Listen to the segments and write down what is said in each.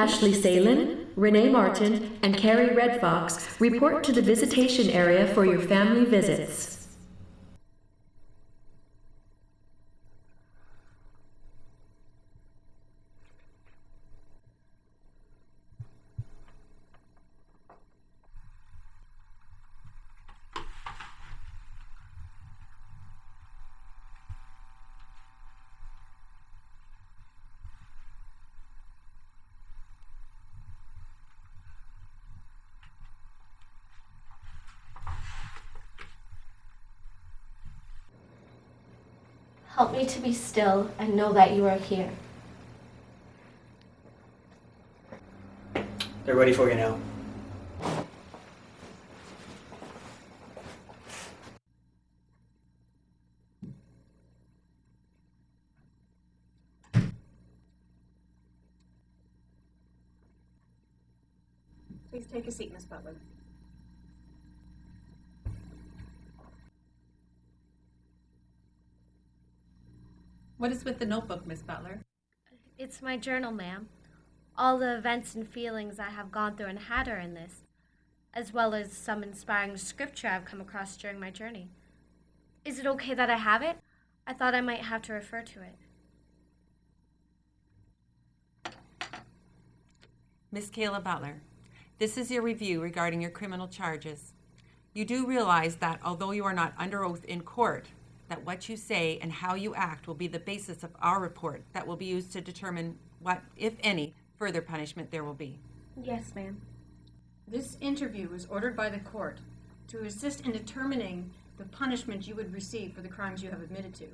Ashley Salin, Renee Martin, and Carrie Red Fox report to the visitation area for your family visits. Help me to be still and know that you are here. They're ready for you now. Please take a seat, Miss Butler. What is with the notebook, Miss Butler? It's my journal, ma'am. All the events and feelings I have gone through and had are in this, as well as some inspiring scripture I've come across during my journey. Is it okay that I have it? I thought I might have to refer to it. Miss Kayla Butler, this is your review regarding your criminal charges. You do realize that although you are not under oath in court, that what you say and how you act will be the basis of our report that will be used to determine what, if any, further punishment there will be. Yes, ma'am. This interview was ordered by the court to assist in determining the punishment you would receive for the crimes you have admitted to.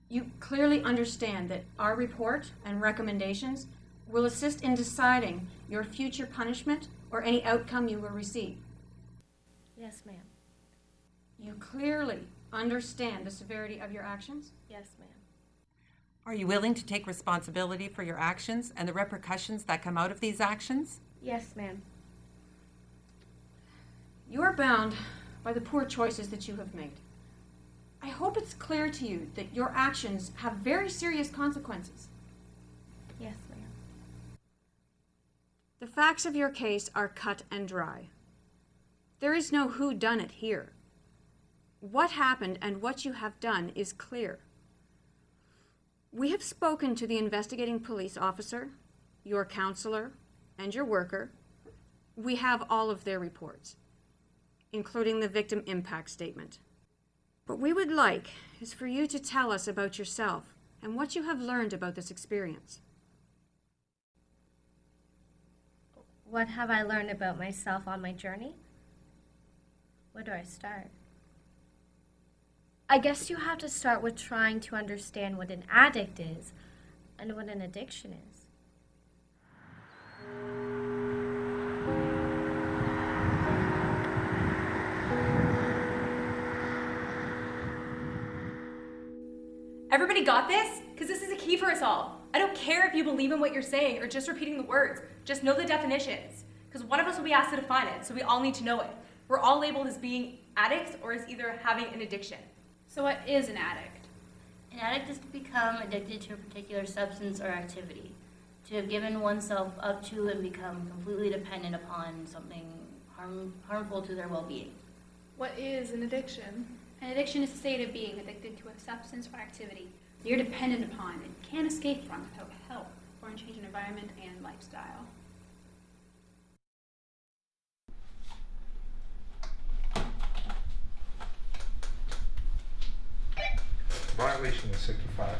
You clearly understand that our report and recommendations will assist in deciding your future punishment or any outcome you will receive. Yes, ma'am. You clearly understand the severity of your actions? Yes, ma'am. Are you willing to take responsibility for your actions and the repercussions that come out of these actions? Yes, ma'am. You are bound by the poor choices that you have made. I hope it's clear to you that your actions have very serious consequences. Yes, ma'am. The facts of your case are cut and dry. There is no whodunit here. What happened and what you have done is clear. We have spoken to the investigating police officer, your counselor, and your worker. We have all of their reports, including the victim impact statement. What we would like is for you to tell us about yourself and what you have learned about this experience. What have I learned about myself on my journey? Where do I start? I guess you have to start with trying to understand what an addict is and what an addiction is. Everybody got this? Because this is a key for us all. I don't care if you believe in what you're saying or just repeating the words. Just know the definitions. Because one of us will be asked to define it, so we all need to know it. We're all labeled as being addicts or as either having an addiction. So what is an addict? An addict is to become addicted to a particular substance or activity, to have given oneself up to and become completely dependent upon something harmful to their well-being. What is an addiction? An addiction is a state of being addicted to a substance or activity that you're dependent upon and can't escape from without help or a change in environment and lifestyle. Violation is 65.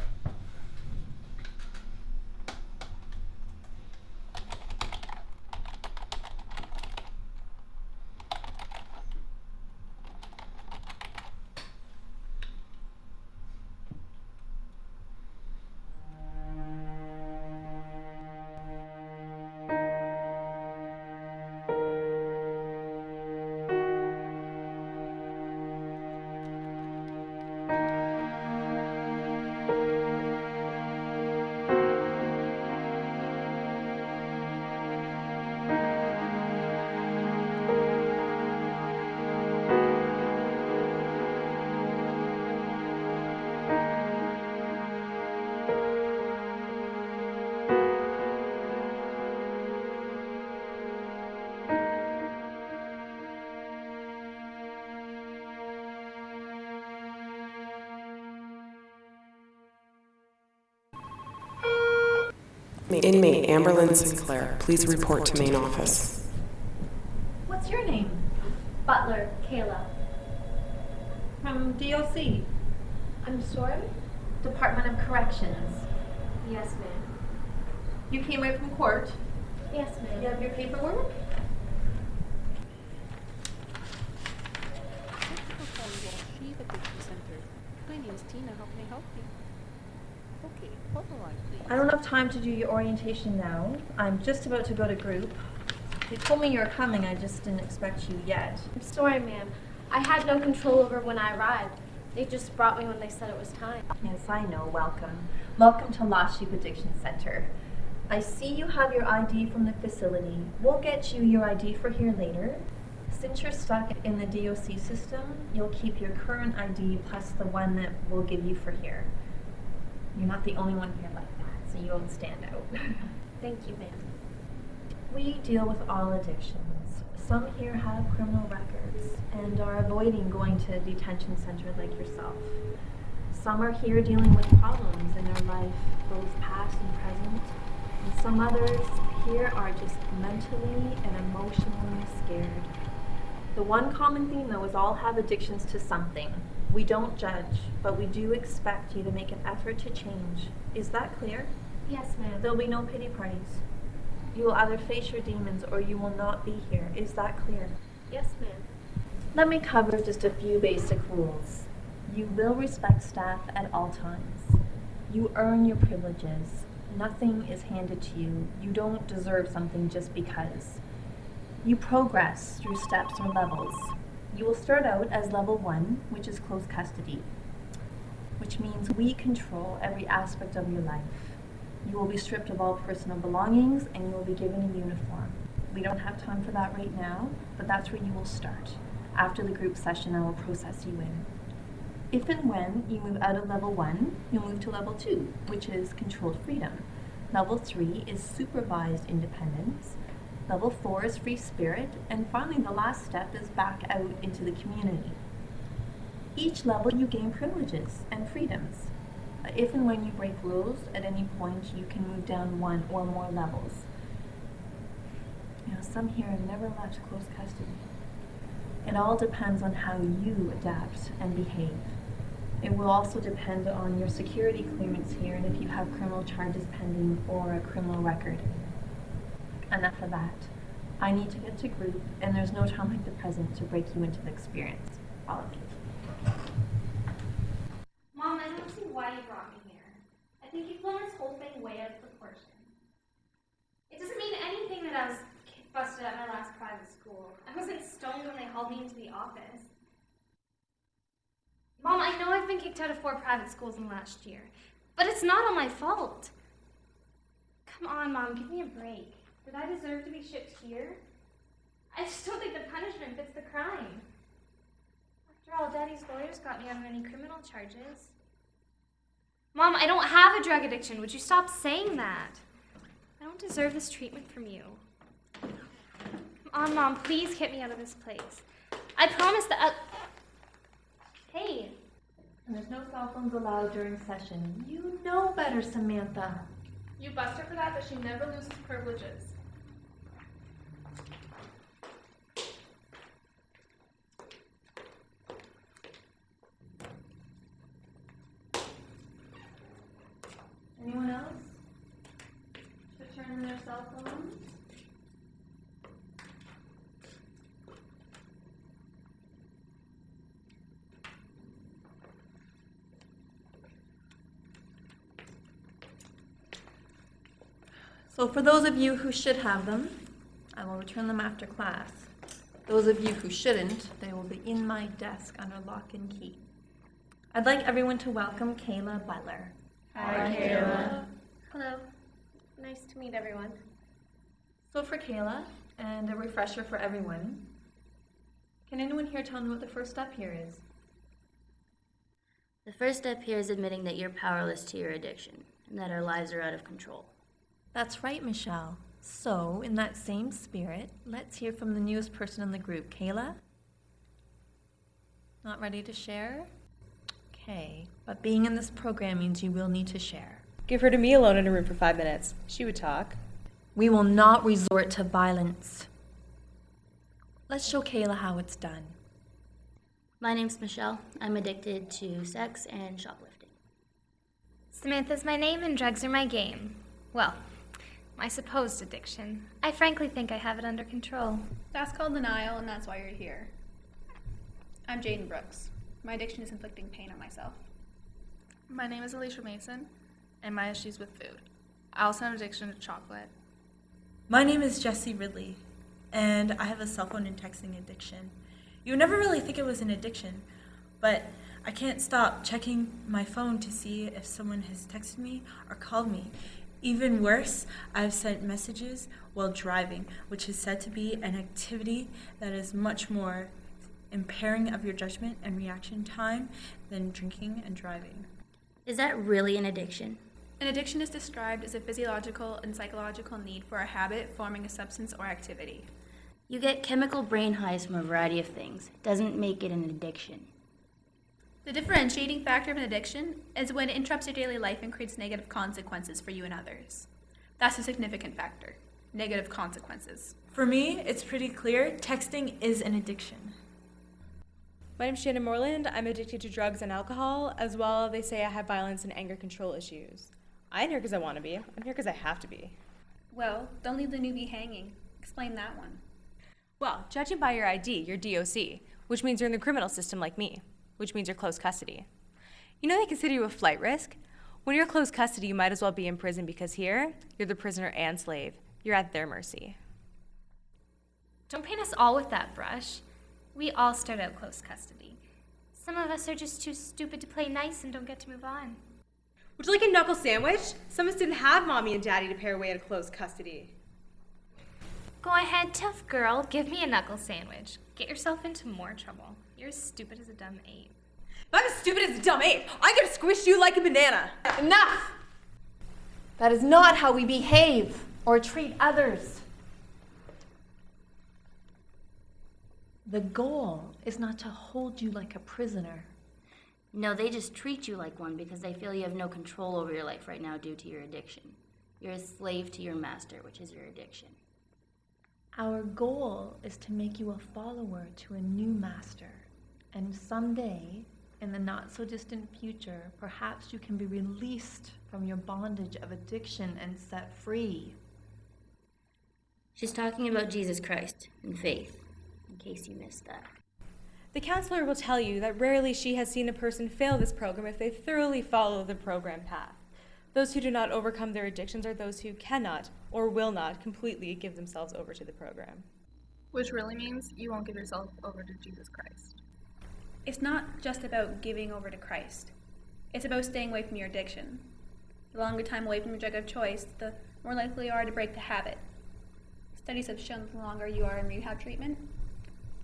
Inmate Amberlyn Sinclair, please report to main office. What's your name? Butler, Kayla. From DOC, I'm sorry? Department of Corrections. Yes, ma'am. You came right from court. Yes, ma'am. You have your paperwork? I don't have time to do your orientation now. I'm just about to go to group. They told me you were coming, I just didn't expect you yet. I'm sorry, ma'am. I had no control over when I arrived. They just brought me when they said it was time. Yes, I know. Welcome. Welcome to Lost Sheep Addiction Center. I see you have your ID from the facility. We'll get you your ID for here later. Since you're stuck in the DOC system, you'll keep your current ID plus the one that we'll give you for here. You're not the only one here like that, so you won't stand out. Thank you, ma'am. We deal with all addictions. Some here have criminal records and are avoiding going to a detention center like yourself. Some are here dealing with problems in their life, both past and present. And some others here are just mentally and emotionally scared. The one common theme, though, is all have addictions to something. We don't judge, but we do expect you to make an effort to change. Is that clear? Yes, ma'am. There'll be no pity parties. You will either face your demons or you will not be here. Is that clear? Yes, ma'am. Let me cover just a few basic rules. You will respect staff at all times. You earn your privileges. Nothing is handed to you. You don't deserve something just because. You progress through steps or levels. You will start out as level 1, which is close custody, which means we control every aspect of your life. You will be stripped of all personal belongings and you will be given a uniform. We don't have time for that right now, but that's where you will start. After the group session, I will process you in. If and when you move out of level 1, you'll move to level 2, which is controlled freedom. Level 3 is supervised independence. Level 4 is free spirit. And finally, the last step is back out into the community. Each level you gain privileges and freedoms. If and when you break rules, at any point you can move down 1 or more levels. You know, some here have never left close custody. It all depends on how you adapt and behave. It will also depend on your security clearance here and if you have criminal charges pending or a criminal record. Enough of that. I need to get to group, and there's no time like the present to break you into the experience. All of you. Mom, I don't see why you brought me here. I think you've blown this whole thing way out of proportion. It doesn't mean anything that I was busted at my last private school. I wasn't stoned when they hauled me into the office. Mom, I know I've been kicked out of 4 private schools in the last year, but it's not all my fault. Come on, Mom, give me a break. Did I deserve to be shipped here? I just don't think the punishment fits the crime. After all, Daddy's lawyers got me out of any criminal charges. Mom, I don't have a drug addiction. Would you stop saying that? I don't deserve this treatment from you. Come on, Mom, please get me out of this place. I promise that Hey. And there's no cell phones allowed during session. You know better, Samantha. You bust her for that, but she never loses privileges. Anyone else? Should turn in their cell phones? So for those of you who should have them, I will return them after class. Those of you who shouldn't, they will be in my desk under lock and key. I'd like everyone to welcome Kayla Butler. Hi, Kayla. Hello. Nice to meet everyone. So for Kayla, and a refresher for everyone, can anyone here tell me what the first step here is? The first step here is admitting that you're powerless to your addiction and that our lives are out of control. That's right, Michelle. So, in that same spirit, let's hear from the newest person in the group. Kayla? Not ready to share? Okay, but being in this program means you will need to share. Give her to me alone in a room for 5 minutes. She would talk. We will not resort to violence. Let's show Kayla how it's done. My name's Michelle. I'm addicted to sex and shoplifting. Samantha's my name and drugs are my game. Well, my supposed addiction. I frankly think I have it under control. That's called denial, and that's why you're here. I'm Jaden Brooks. My addiction is inflicting pain on myself. My name is Alicia Mason, and my issues with food. I also have an addiction to chocolate. My name is Jessie Ridley, and I have a cell phone and texting addiction. You would never really think it was an addiction, but I can't stop checking my phone to see if someone has texted me or called me. Even worse, I've sent messages while driving, which is said to be an activity that is much more impairing of your judgment and reaction time than drinking and driving. Is that really an addiction? An addiction is described as a physiological and psychological need for a habit forming a substance or activity. You get chemical brain highs from a variety of things. Doesn't make it an addiction. The differentiating factor of an addiction is when it interrupts your daily life and creates negative consequences for you and others. That's a significant factor. Negative consequences. For me, it's pretty clear texting is an addiction. My name's Shannon Moreland. I'm addicted to drugs and alcohol. As well, they say I have violence and anger control issues. I ain't here because I want to be. I'm here because I have to be. Well, don't leave the newbie hanging. Explain that one. Well, judging by your ID, you're DOC, which means you're in the criminal system like me, which means you're close custody. You know they consider you a flight risk? When you're close custody, you might as well be in prison because here, you're the prisoner and slave. You're at their mercy. Don't paint us all with that brush. We all start out close custody. Some of us are just too stupid to play nice and don't get to move on. Would you like a knuckle sandwich? Some of us didn't have mommy and daddy to pair away at close custody. Go ahead, tough girl. Give me a knuckle sandwich. Get yourself into more trouble. You're as stupid as a dumb ape. If I'm as stupid as a dumb ape, I'm gonna squish you like a banana. Enough! That is not how we behave or treat others. The goal is not to hold you like a prisoner. No, they just treat you like one because they feel you have no control over your life right now due to your addiction. You're a slave to your master, which is your addiction. Our goal is to make you a follower to a new master. And someday, in the not-so-distant future, perhaps you can be released from your bondage of addiction and set free. She's talking about Jesus Christ and faith, in case you missed that. The counselor will tell you that rarely she has seen a person fail this program if they thoroughly follow the program path. Those who do not overcome their addictions are those who cannot or will not completely give themselves over to the program. Which really means you won't give yourself over to Jesus Christ. It's not just about giving over to Christ. It's about staying away from your addiction. The longer time away from your drug of choice, the more likely you are to break the habit. Studies have shown that the longer you are in rehab treatment,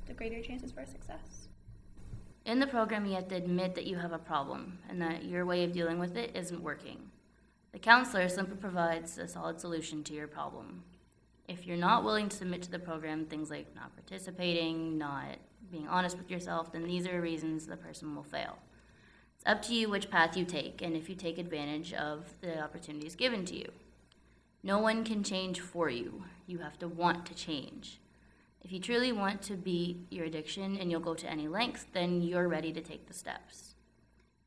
the greater your chances for success. In the program, you have to admit that you have a problem and that your way of dealing with it isn't working. The counselor simply provides a solid solution to your problem. If you're not willing to submit to the program, things like not participating, not being honest with yourself, then these are reasons the person will fail. It's up to you which path you take and if you take advantage of the opportunities given to you. No one can change for you. You have to want to change. If you truly want to beat your addiction and you'll go to any lengths, then you're ready to take the steps.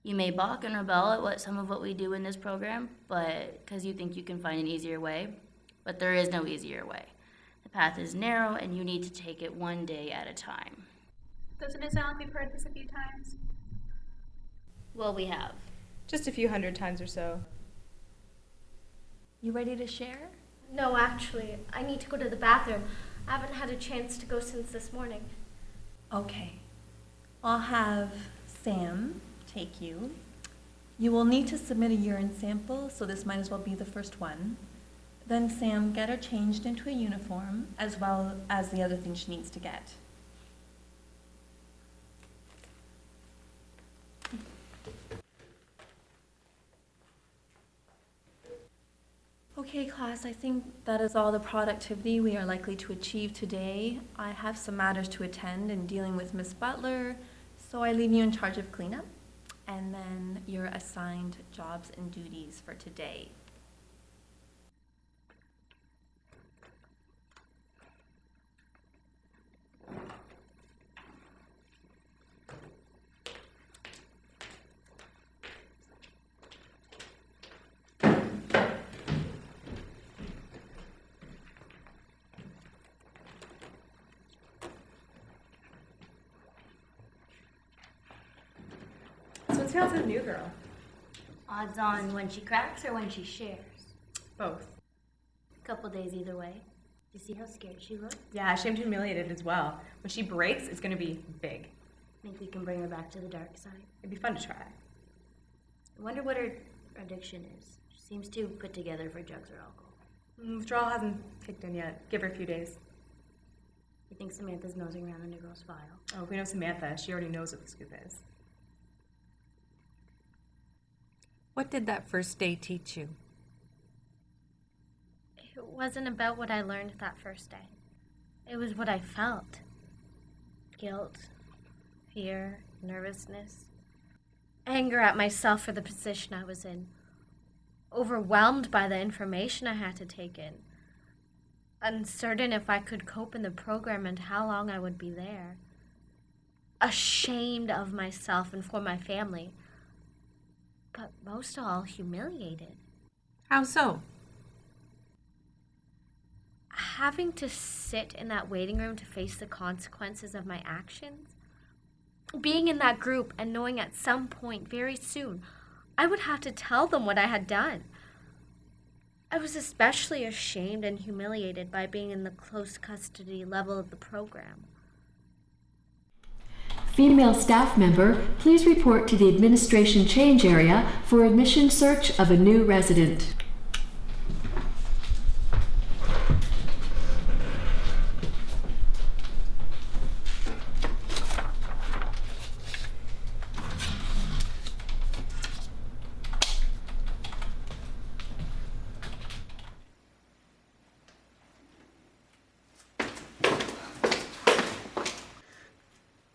You may balk and rebel at some of what we do in this program, but because you think you can find an easier way, but there is no easier way. The path is narrow and you need to take it one day at a time. Doesn't it sound like we've heard this a few times? Well, we have. Just a few hundred times or so. You ready to share? No, actually, I need to go to the bathroom. I haven't had a chance to go since this morning. Okay. I'll have Sam take you. You will need to submit a urine sample, so this might as well be the first one. Then Sam, get her changed into a uniform, as well as the other things she needs to get. Okay, class, I think that is all the productivity we are likely to achieve today. I have some matters to attend in dealing with Miss Butler, so I leave you in charge of cleanup. and then your assigned jobs and duties for today. So what's your with the new girl? Odds on when she cracks or when she shares? Both. Couple days either way. You see how scared she looks? Yeah, ashamed and humiliated as well. When she breaks, it's gonna be big. Think we can bring her back to the dark side? It'd be fun to try. I wonder what her addiction is. She seems too put together for drugs or alcohol. Withdrawal hasn't kicked in yet. Give her a few days. You think Samantha's nosing around in the girl's file? Oh, if we know Samantha, she already knows what the scoop is. What did that first day teach you? It wasn't about what I learned that first day. It was what I felt. Guilt, fear, nervousness, anger at myself for the position I was in, overwhelmed by the information I had to take in, uncertain if I could cope in the program and how long I would be there, ashamed of myself and for my family, but most of all, humiliated. How so? Having to sit in that waiting room to face the consequences of my actions, being in that group and knowing at some point very soon I would have to tell them what I had done. I was especially ashamed and humiliated by being in the close custody level of the program. Female staff member, please report to the administration change area for admission search of a new resident.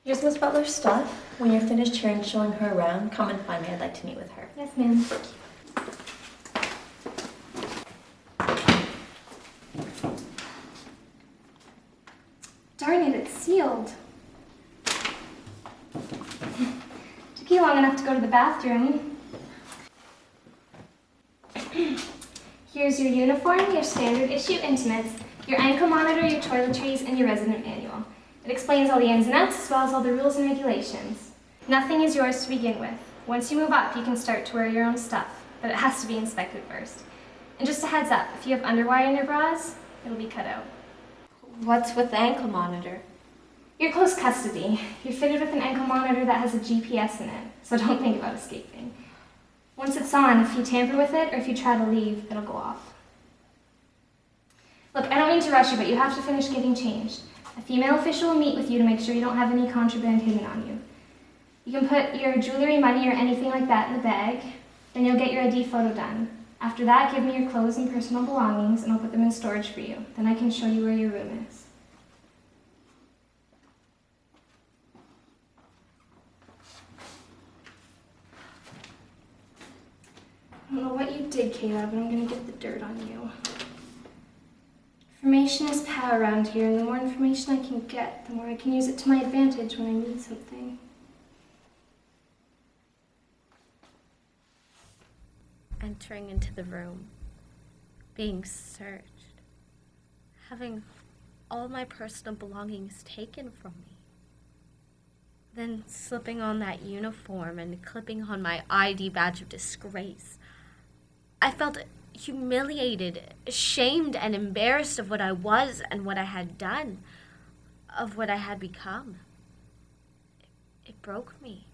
Here's Miss Butler's stuff. When you're finished here and showing her around, come and find me. I'd like to meet with her. Yes, ma'am. Darn it, it's sealed. Took you long enough to go to the bathroom. Here's your uniform, your standard issue intimates, your ankle monitor, your toiletries, and your resident manual. It explains all the ins and outs as well as all the rules and regulations. Nothing is yours to begin with. Once you move up, you can start to wear your own stuff, but it has to be inspected first. And just a heads up, if you have underwire in your bras, it'll be cut out. What's with the ankle monitor? You're close custody. You're fitted with an ankle monitor that has a GPS in it, so don't think about escaping. Once it's on, if you tamper with it or if you try to leave, it'll go off. Look, I don't mean to rush you, but you have to finish getting changed. A female official will meet with you to make sure you don't have any contraband hidden on you. You can put your jewelry, money, or anything like that in the bag, then you'll get your ID photo done. After that, give me your clothes and personal belongings, and I'll put them in storage for you. Then I can show you where your room is. I don't know what you did, Kayla, but I'm gonna get the dirt on you. Information is power around here, and the more information I can get, the more I can use it to my advantage when I need something. Entering into the room, being searched, having all my personal belongings taken from me, then slipping on that uniform and clipping on my ID badge of disgrace. I felt humiliated, ashamed, and embarrassed of what I was and what I had done, of what I had become. It broke me.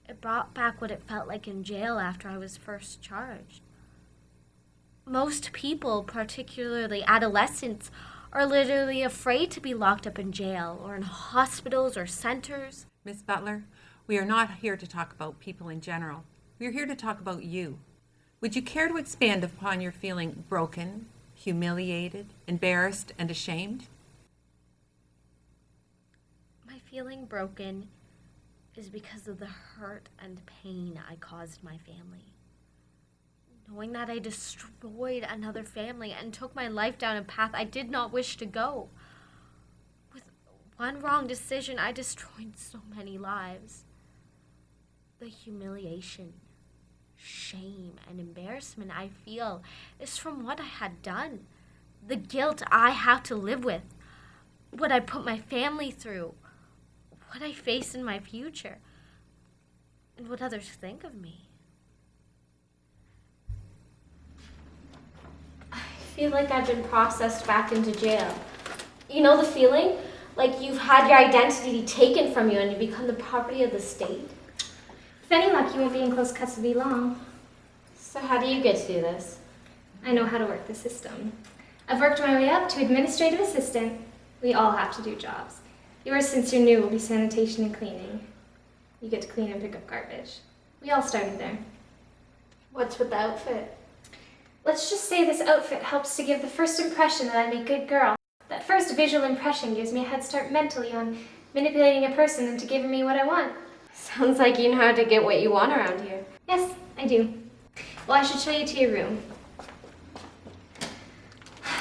It brought back what it felt like in jail after I was first charged. Most people, particularly adolescents, are literally afraid to be locked up in jail or in hospitals or centers. Miss Butler, we are not here to talk about people in general. We are here to talk about you. Would you care to expand upon your feeling broken, humiliated, embarrassed, and ashamed? My feeling broken is because of the hurt and pain I caused my family. Knowing that I destroyed another family and took my life down a path I did not wish to go. With one wrong decision, I destroyed so many lives. The humiliation, shame, and embarrassment I feel is from what I had done. The guilt I have to live with. What I put my family through. What I face in my future. And what others think of me. I feel like I've been processed back into jail. You know the feeling? Like you've had your identity taken from you and you become the property of the state? With any luck, you won't be in close custody long. So how do you get to do this? I know how to work the system. I've worked my way up to administrative assistant. We all have to do jobs. Yours, since you're new, will be sanitation and cleaning. You get to clean and pick up garbage. We all started there. What's with the outfit? Let's just say this outfit helps to give the first impression that I'm a good girl. That first visual impression gives me a head start mentally on manipulating a person into giving me what I want. Sounds like you know how to get what you want around here. Yes, I do. Well, I should show you to your room.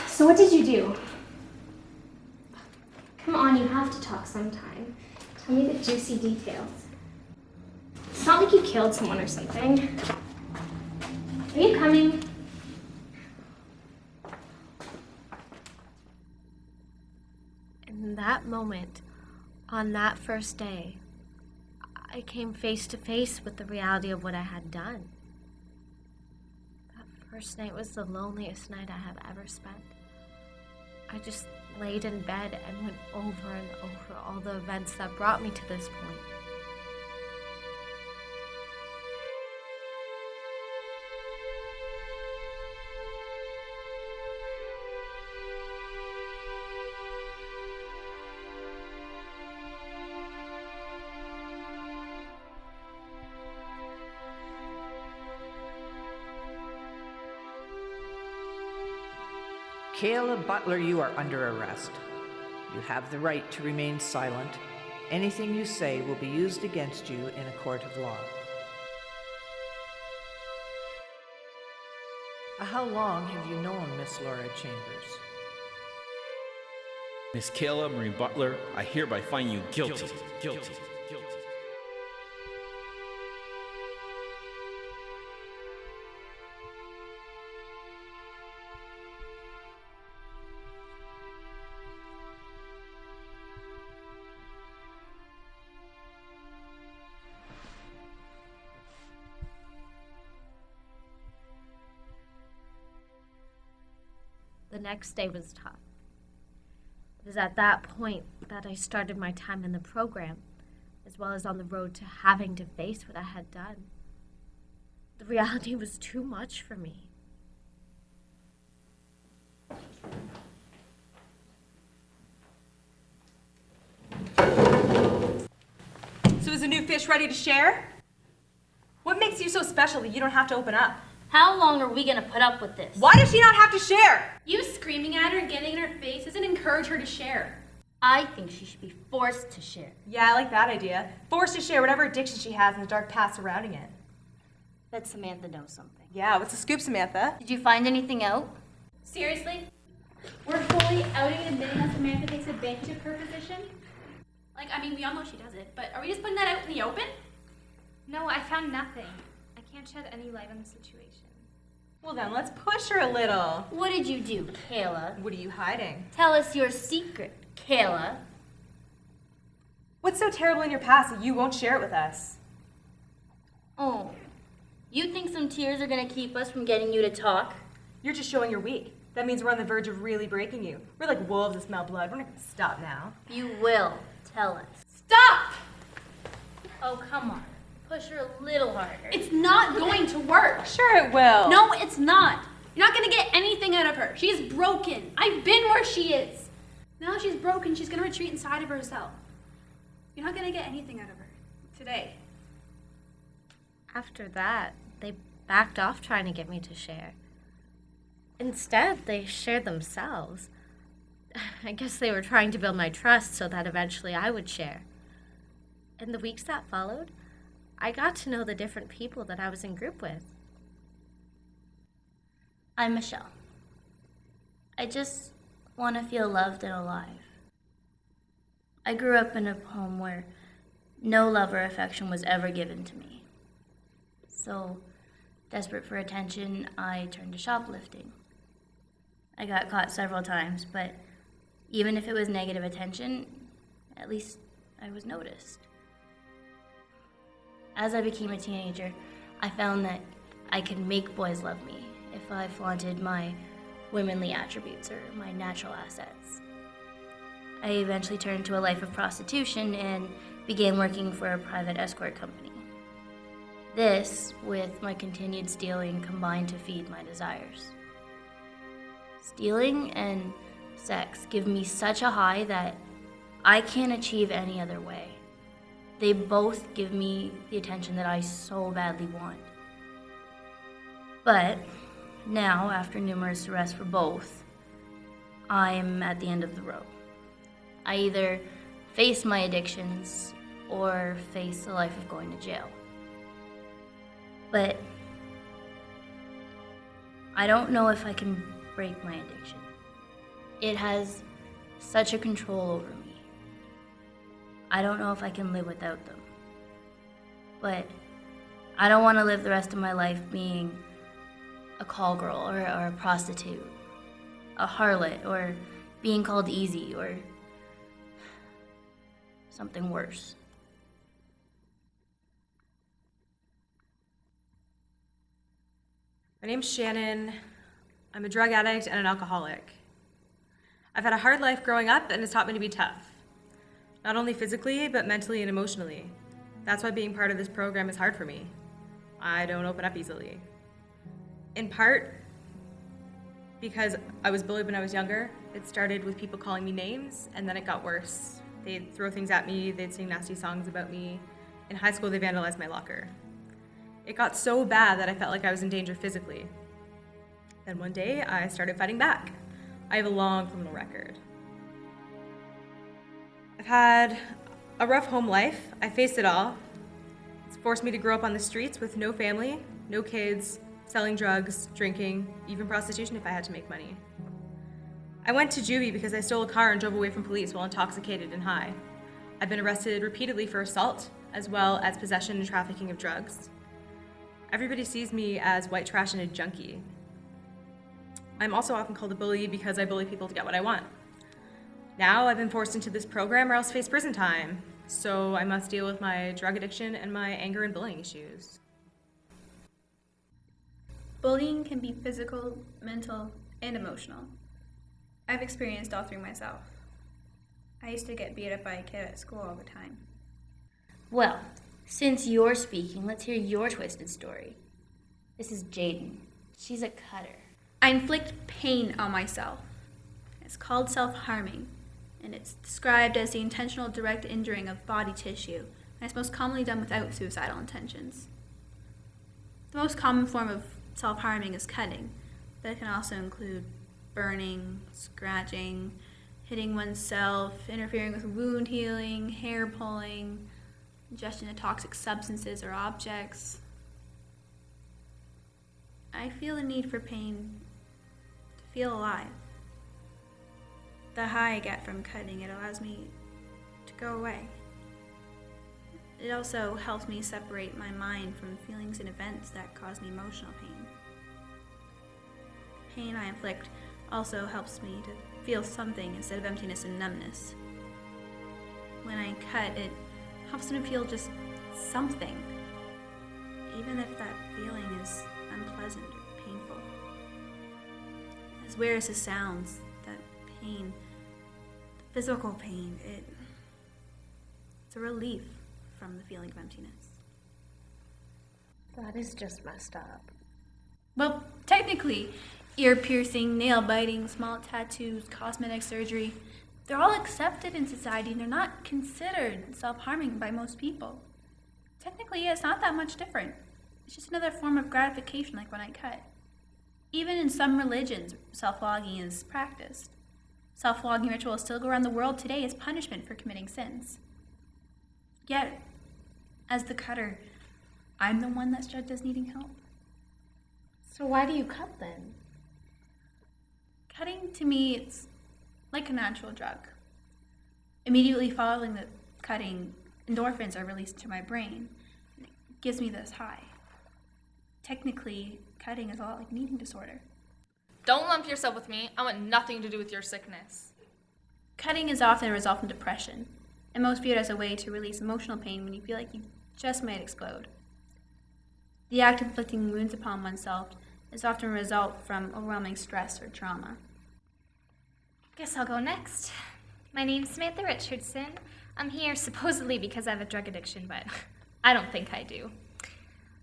So what did you do? Come on, you have to talk sometime. Tell me the juicy details. It's not like you killed someone or something. Are you coming? In that moment, on that first day, I came face to face with the reality of what I had done. That first night was the loneliest night I have ever spent. I just laid in bed and went over and over all the events that brought me to this point. Kayla Butler, you are under arrest. You have the right to remain silent. Anything you say will be used against you in a court of law. How long have you known Miss Laura Chambers? Miss Kayla Marie Butler, I hereby find you guilty. The next day was tough. It was at that point that I started my time in the program, as well as on the road to having to face what I had done. The reality was too much for me. So is the new fish ready to share? What makes you so special that you don't have to open up? How long are we gonna put up with this? Why does she not have to share? You screaming at her and getting in her face doesn't encourage her to share. I think she should be forced to share. Yeah, I like that idea. Forced to share whatever addiction she has and the dark past surrounding it. Let Samantha know something. Yeah, what's the scoop, Samantha? Did you find anything out? Seriously? We're fully outing and admitting that Samantha takes advantage of her position? Like, I mean, we all know she does it, but are we just putting that out in the open? No, I found nothing. I can't shed any light on the situation. Well then, let's push her a little. What did you do, Kayla? What are you hiding? Tell us your secret, Kayla. What's so terrible in your past that you won't share it with us? Oh, you think some tears are gonna keep us from getting you to talk? You're just showing you're weak. That means we're on the verge of really breaking you. We're like wolves that smell blood. We're not gonna stop now. You will tell us. Stop! Oh, come on. Push her a little harder. It's not going to work. Sure it will. No, it's not. You're not going to get anything out of her. She is broken. I've been where she is. Now that she's broken, she's going to retreat inside of herself. You're not going to get anything out of her today. After that, they backed off trying to get me to share. Instead, they shared themselves. I guess they were trying to build my trust so that eventually I would share. In the weeks that followed, I got to know the different people that I was in group with. I'm Michelle. I just want to feel loved and alive. I grew up in a home where no love or affection was ever given to me. So, desperate for attention, I turned to shoplifting. I got caught several times, but even if it was negative attention, at least I was noticed. As I became a teenager, I found that I could make boys love me if I flaunted my womanly attributes or my natural assets. I eventually turned to a life of prostitution and began working for a private escort company. This, with my continued stealing, combined to feed my desires. Stealing and sex give me such a high that I can't achieve any other way. They both give me the attention that I so badly want. But now, after numerous arrests for both, I'm at the end of the road. I either face my addictions or face a life of going to jail. But I don't know if I can break my addiction. It has such a control over me. I don't know if I can live without them. But I don't want to live the rest of my life being a call girl or a prostitute, a harlot, or being called easy, or something worse. My name's Shannon. I'm a drug addict and an alcoholic. I've had a hard life growing up, and it's taught me to be tough. Not only physically, but mentally and emotionally. That's why being part of this program is hard for me. I don't open up easily. In part, because I was bullied when I was younger. It started with people calling me names, and then it got worse. They'd throw things at me, they'd sing nasty songs about me. In high school, they vandalized my locker. It got so bad that I felt like I was in danger physically. Then one day, I started fighting back. I have a long criminal record. I've had a rough home life. I faced it all. It's forced me to grow up on the streets with no family, no kids, selling drugs, drinking, even prostitution if I had to make money. I went to juvie because I stole a car and drove away from police while intoxicated and high. I've been arrested repeatedly for assault, as well as possession and trafficking of drugs. Everybody sees me as white trash and a junkie. I'm also often called a bully because I bully people to get what I want. Now I've been forced into this program or else face prison time, so I must deal with my drug addiction and my anger and bullying issues. Bullying can be physical, mental, and emotional. I've experienced all three myself. I used to get beat up by a kid at school all the time. Well, since you're speaking, let's hear your twisted story. This is Jaden. She's a cutter. I inflict pain on myself. It's called self-harming, and it's described as the intentional direct injuring of body tissue, and it's most commonly done without suicidal intentions. The most common form of self-harming is cutting, but it can also include burning, scratching, hitting oneself, interfering with wound healing, hair pulling, ingestion of toxic substances or objects. I feel the need for pain to feel alive. The high I get from cutting, it allows me to go away. It also helps me separate my mind from feelings and events that cause me emotional pain. Pain I inflict also helps me to feel something instead of emptiness and numbness. When I cut, it helps me to feel just something, even if that feeling is unpleasant or painful. As weird as it sounds, that pain, the physical pain, it's a relief from the feeling of emptiness. That is just messed up. Well, technically, ear piercing, nail biting, small tattoos, cosmetic surgery, they're all accepted in society and they're not considered self-harming by most people. Technically, it's not that much different. It's just another form of gratification like when I cut. Even in some religions, self-flogging is practiced. Self-flogging rituals still go around the world today as punishment for committing sins. Yet, As the cutter, I'm the one that's judged as needing help. So why do you cut then? Cutting, to me, it's like a natural drug. Immediately following the cutting, endorphins are released to my brain. And it gives me this high. Technically, cutting is a lot like an eating disorder. Don't lump yourself with me. I want nothing to do with your sickness. Cutting is often a result from depression, and most view it as a way to release emotional pain when you feel like you just might explode. The act of inflicting wounds upon oneself is often a result from overwhelming stress or trauma. Guess I'll go next. My name's Samantha Richardson. I'm here supposedly because I have a drug addiction, but I don't think I do.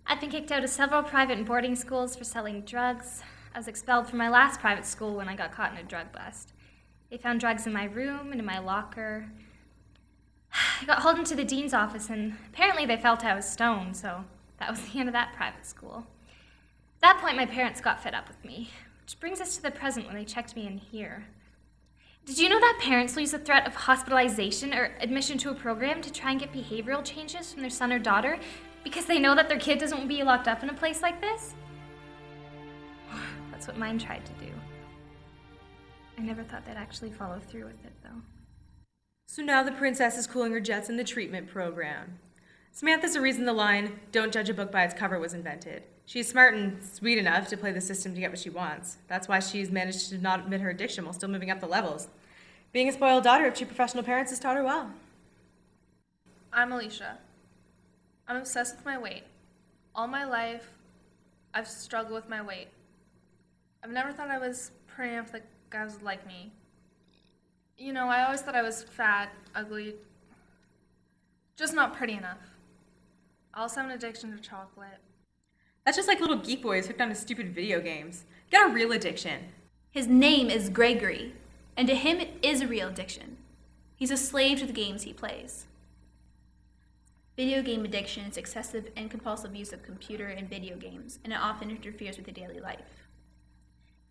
I've been kicked out of several private and boarding schools for selling drugs. I was expelled from my last private school when I got caught in a drug bust. They found drugs in my room and in my locker. I got hauled into the dean's office, and apparently they felt I was stoned, so that was the end of that private school. At that point, my parents got fed up with me, which brings us to the present when they checked me in here. Did you know that parents use the threat of hospitalization or admission to a program to try and get behavioral changes from their son or daughter because they know that their kid doesn't want to be locked up in a place like this? That's what mine tried to do. I never thought they'd actually follow through with it, though. So now the princess is cooling her jets in the treatment program. Samantha's the reason the line, "Don't judge a book by its cover," was invented. She's smart and sweet enough to play the system to get what she wants. That's why she's managed to not admit her addiction while still moving up the levels. Being a spoiled daughter of two professional parents has taught her well. I'm Alicia. I'm obsessed with my weight. All my life, I've struggled with my weight. I've never thought I was pretty enough that guys would like me. You know, I always thought I was fat, ugly, just not pretty enough. I also have an addiction to chocolate. That's just like little geek boys hooked on to stupid video games. Get a real addiction. His name is Gregory, and to him it is a real addiction. He's a slave to the games he plays. Video game addiction is excessive and compulsive use of computer and video games, and it often interferes with your daily life.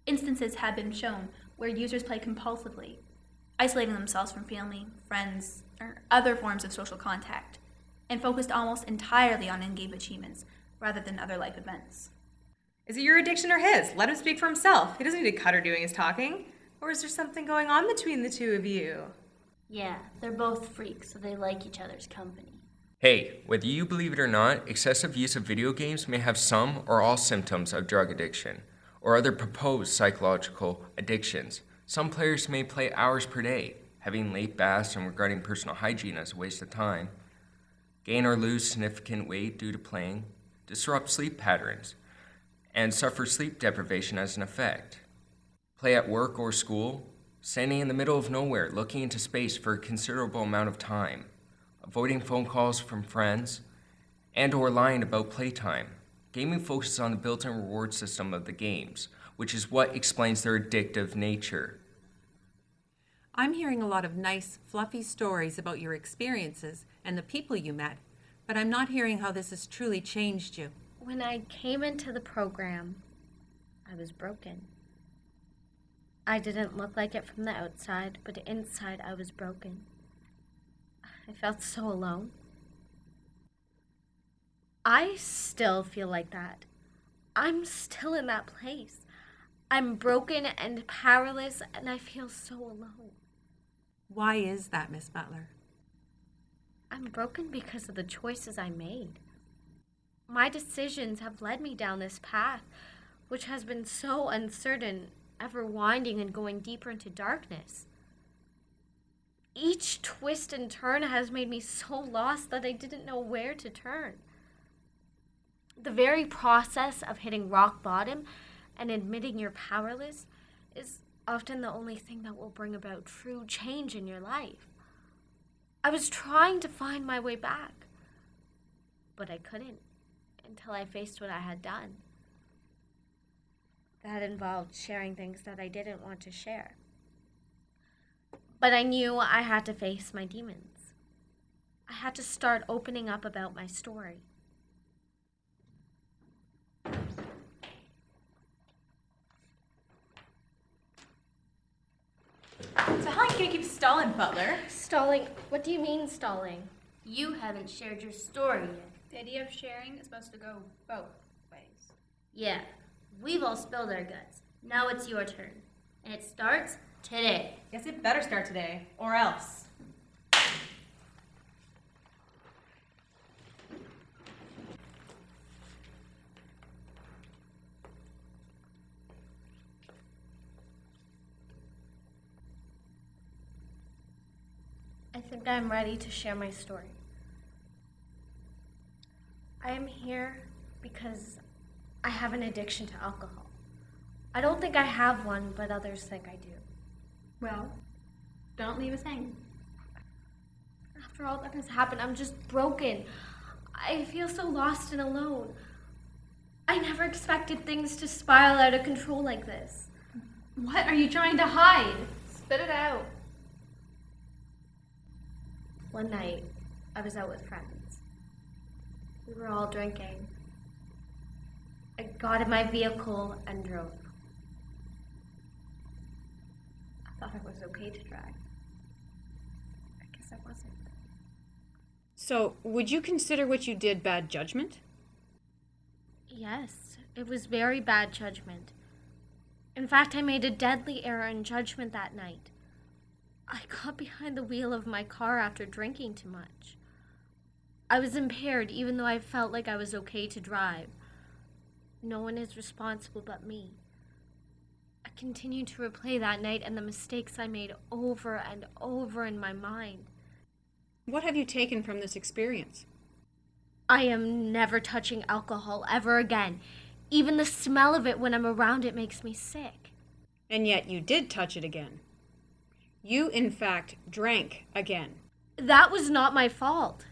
Instances have been shown where users play compulsively, isolating themselves from family, friends, or other forms of social contact, and focused almost entirely on in-game achievements rather than other life events. Is it your addiction or his? Let him speak for himself. He doesn't need a cutter doing his talking. Or is there something going on between the two of you? Yeah, they're both freaks, so they like each other's company. Hey, whether you believe it or not, excessive use of video games may have some or all symptoms of drug addiction, or other proposed psychological addictions. Some players may play hours per day, having late baths and regarding personal hygiene as a waste of time, gain or lose significant weight due to playing, disrupt sleep patterns, and suffer sleep deprivation as an effect. Play at work or school, standing in the middle of nowhere looking into space for a considerable amount of time, avoiding phone calls from friends, and or lying about playtime. Gaming focuses on the built-in reward system of the games, which is what explains their addictive nature. I'm hearing a lot of nice, fluffy stories about your experiences and the people you met, but I'm not hearing how this has truly changed you. When I came into the program, I was broken. I didn't look like it from the outside, but inside I was broken. I felt so alone. I still feel like that. I'm still in that place. I'm broken and powerless, and I feel so alone. Why is that, Miss Butler? I'm broken because of the choices I made. My decisions have led me down this path, which has been so uncertain, ever winding and going deeper into darkness. Each twist and turn has made me so lost that I didn't know where to turn. The very process of hitting rock bottom and admitting you're powerless is often the only thing that will bring about true change in your life. I was trying to find my way back, but I couldn't until I faced what I had done. That involved sharing things that I didn't want to share. But I knew I had to face my demons. I had to start opening up about my story. So how long can you keep stalling, Butler? Stalling? What do you mean stalling? You haven't shared your story yet. The idea of sharing is supposed to go both ways. Yeah, we've all spilled our guts. Now it's your turn. And it starts today. Guess it better start today, or else. I think I'm ready to share my story. I am here because I have an addiction to alcohol. I don't think I have one, but others think I do. Well, don't leave us hanging. After all that has happened, I'm just broken. I feel so lost and alone. I never expected things to spiral out of control like this. What are you trying to hide? Spit it out. One night, I was out with friends. We were all drinking. I got in my vehicle and drove. I thought it was okay to drive. I guess I wasn't. So, would you consider what you did bad judgment? Yes, it was very bad judgment. In fact, I made a deadly error in judgment that night. I got behind the wheel of my car after drinking too much. I was impaired even though I felt like I was okay to drive. No one is responsible but me. I continued to replay that night and the mistakes I made over and over in my mind. What have you taken from this experience? I am never touching alcohol ever again. Even the smell of it when I'm around it makes me sick. And yet you did touch it again. You, in fact, drank again. That was not my fault.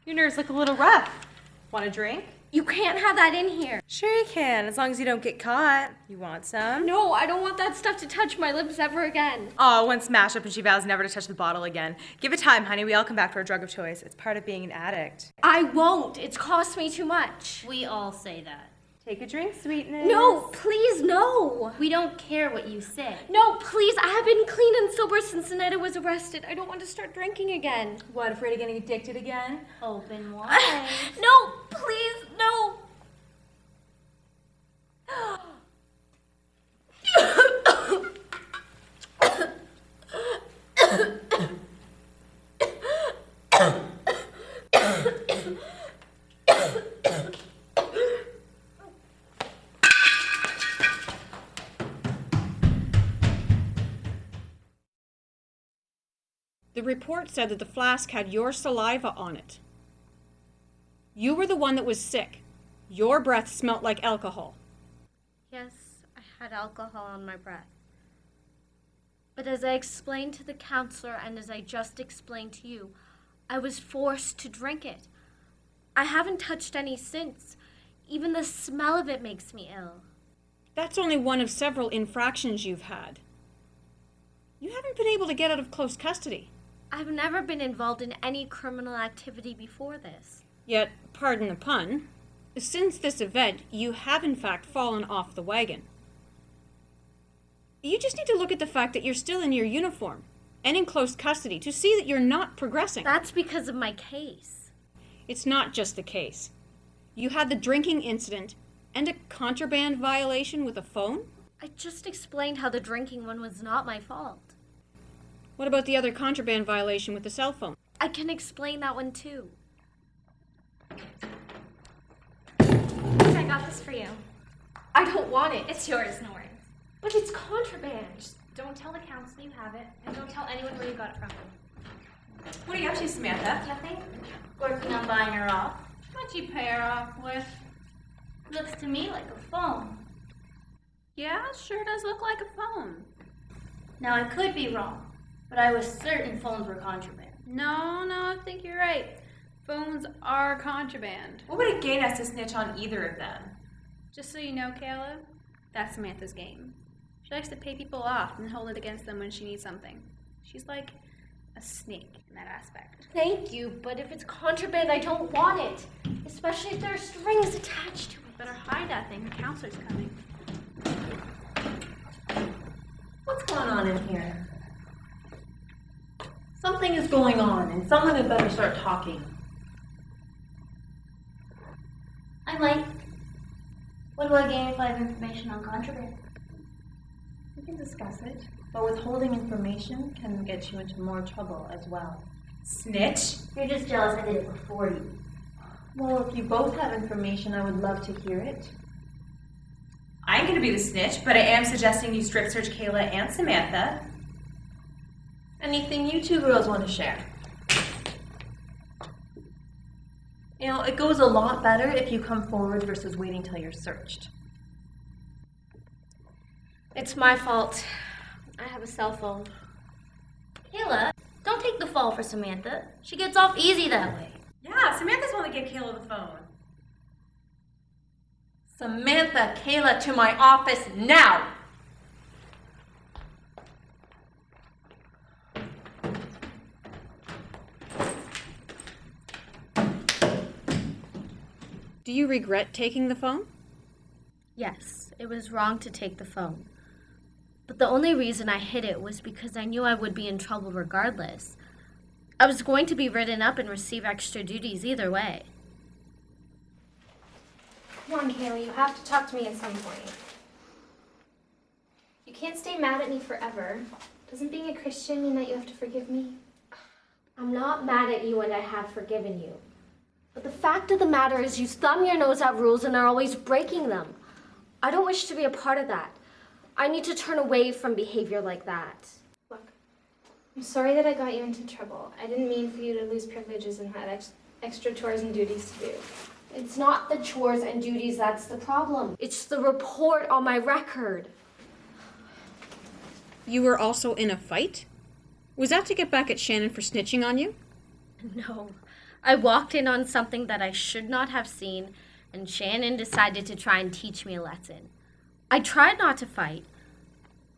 Your nerves look a little rough. Want a drink? You can't have that in here. Sure you can, as long as you don't get caught. You want some? No, I don't want that stuff to touch my lips ever again. Oh, one smash up and she vows never to touch the bottle again. Give it time, honey. We all come back for a drug of choice. It's part of being an addict. I won't. It's cost me too much. We all say that. Take a drink, sweetness. No, please, no. We don't care what you say. No, please. I have been clean and sober since the night I was arrested. I don't want to start drinking again. What, afraid of getting addicted again? Open wide. No, please, no. The report said that the flask had your saliva on it. You were the one that was sick. Your breath smelt like alcohol. Yes, I had alcohol on my breath. But as I explained to the counselor and as I just explained to you, I was forced to drink it. I haven't touched any since. Even the smell of it makes me ill. That's only one of several infractions you've had. You haven't been able to get out of close custody. I've never been involved in any criminal activity before this. Yet, pardon the pun, since this event, you have in fact fallen off the wagon. You just need to look at the fact that you're still in your uniform and in close custody to see that you're not progressing. That's because of my case. It's not just the case. You had the drinking incident and a contraband violation with a phone? I just explained how the drinking one was not my fault. What about the other contraband violation with the cell phone? I can explain that one too. I got this for you. I don't want it. It's yours, no worries. But it's contraband. Just don't tell the counselor you have it, and don't tell anyone where you got it from. What are you up to, Samantha? Nothing? Working on buying her off. What'd you pay her off with? Looks to me like a phone. Yeah, sure does look like a phone. Now, I could be wrong, but I was certain phones were contraband. No, I think you're right. Phones are contraband. What would it gain us to snitch on either of them? Just so you know, Kayla, that's Samantha's game. She likes to pay people off and hold it against them when she needs something. She's like a snake in that aspect. Thank you, but if it's contraband, I don't want it. Especially if there are strings attached to it. Better hide that thing. The counselor's coming. What's going on in here? Something is going on, and someone had better start talking. I might. What do I gain if I have information on contraband? We can discuss it, but withholding information can get you into more trouble as well. Snitch? You're just jealous I did it before you. Well, if you both have information, I would love to hear it. I ain't gonna be the snitch, but I am suggesting you strip search Kayla and Samantha. Anything you two girls want to share? You know, it goes a lot better if you come forward versus waiting till you're searched. It's my fault. I have a cell phone. Kayla, don't take the fall for Samantha. She gets off easy that way. Yeah, Samantha's the one that gave Kayla the phone. Samantha, Kayla, to my office now! Do you regret taking the phone? Yes, it was wrong to take the phone. But the only reason I hid it was because I knew I would be in trouble regardless. I was going to be written up and receive extra duties either way. Come on, Kayla, you have to talk to me at some point. You can't stay mad at me forever. Doesn't being a Christian mean that you have to forgive me? I'm not mad at you and I have forgiven you. But the fact of the matter is you thumb your nose at rules and are always breaking them. I don't wish to be a part of that. I need to turn away from behavior like that. Look, I'm sorry that I got you into trouble. I didn't mean for you to lose privileges and have extra chores and duties to do. It's not the chores and duties that's the problem. It's the report on my record. You were also in a fight? Was that to get back at Shannon for snitching on you? No. I walked in on something that I should not have seen, and Shannon decided to try and teach me a lesson. I tried not to fight,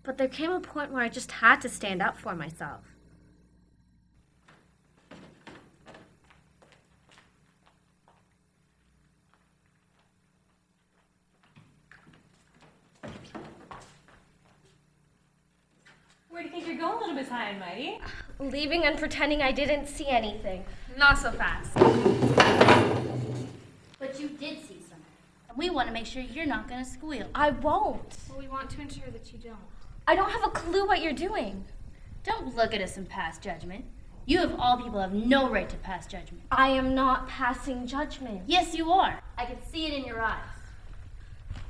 but there came a point where I just had to stand up for myself. Where do you think you're going, little Miss High and Mighty? Leaving and pretending I didn't see anything. Not so fast. But you did see something. And we want to make sure you're not going to squeal. I won't. Well, we want to ensure that you don't. I don't have a clue what you're doing. Don't look at us and pass judgment. You of all people have no right to pass judgment. I am not passing judgment. Yes, you are. I can see it in your eyes.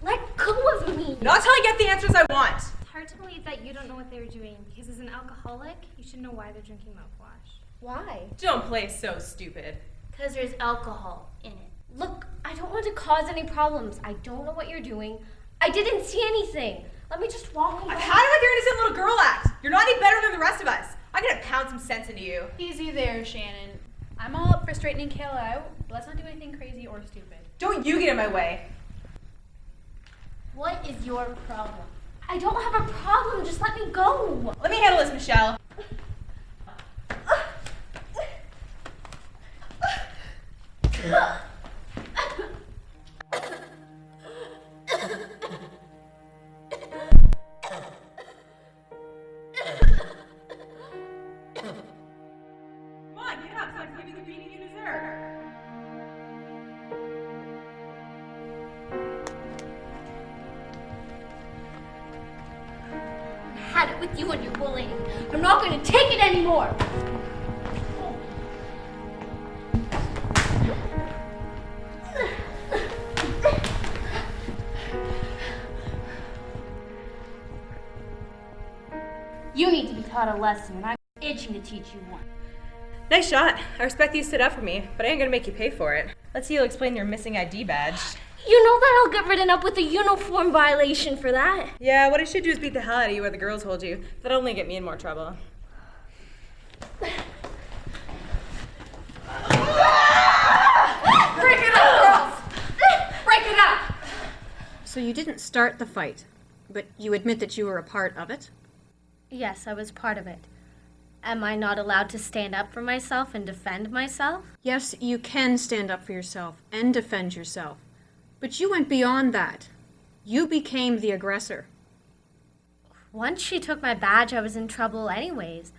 Let go of me. Not till I get the answers I want. It's hard to believe that you don't know what they were doing, because as an alcoholic, you should know why they're drinking mouthwash. Why? Don't play so stupid. Because there's alcohol in it. Look, I don't want to cause any problems. I don't know what you're doing. I didn't see anything. Let me just walk away. I've had it with your innocent little girl act. You're not any better than the rest of us. I'm gonna pound some sense into you. Easy there, Shannon. I'm all up for straightening Kayla out, but let's not do anything crazy or stupid. Don't you get in my way. What is your problem? I don't have a problem. Just let me go. Let me handle this, Michelle. Come on, get up so I can give you the beating you deserve. I had it with you and your bullying. I'm not going to take it anymore. You need to be taught a lesson, and I'm itching to teach you one. Nice shot. I respect that you stood up for me, but I ain't gonna make you pay for it. Let's see you explain your missing ID badge. You know that I'll get written up with a uniform violation for that. Yeah, what I should do is beat the hell out of you where the girls hold you. That'll only get me in more trouble. Break it up, girls! Break it up! So you didn't start the fight, but you admit that you were a part of it? Yes, I was part of it. Am I not allowed to stand up for myself and defend myself? Yes, you can stand up for yourself and defend yourself, But you went beyond that. You became the aggressor. Once she took my badge, I was in trouble anyways.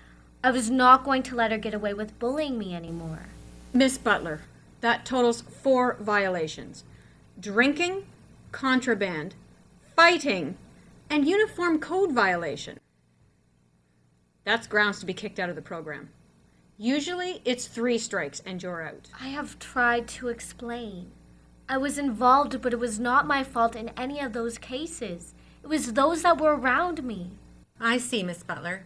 I was not going to let her get away with bullying me anymore. Miss Butler, that totals 4 violations. Drinking, contraband, fighting, and uniform code violation. That's grounds to be kicked out of the program. Usually it's 3 strikes and you're out. I have tried to explain. I was involved, but it was not my fault in any of those cases. It was those that were around me. I see, Miss Butler.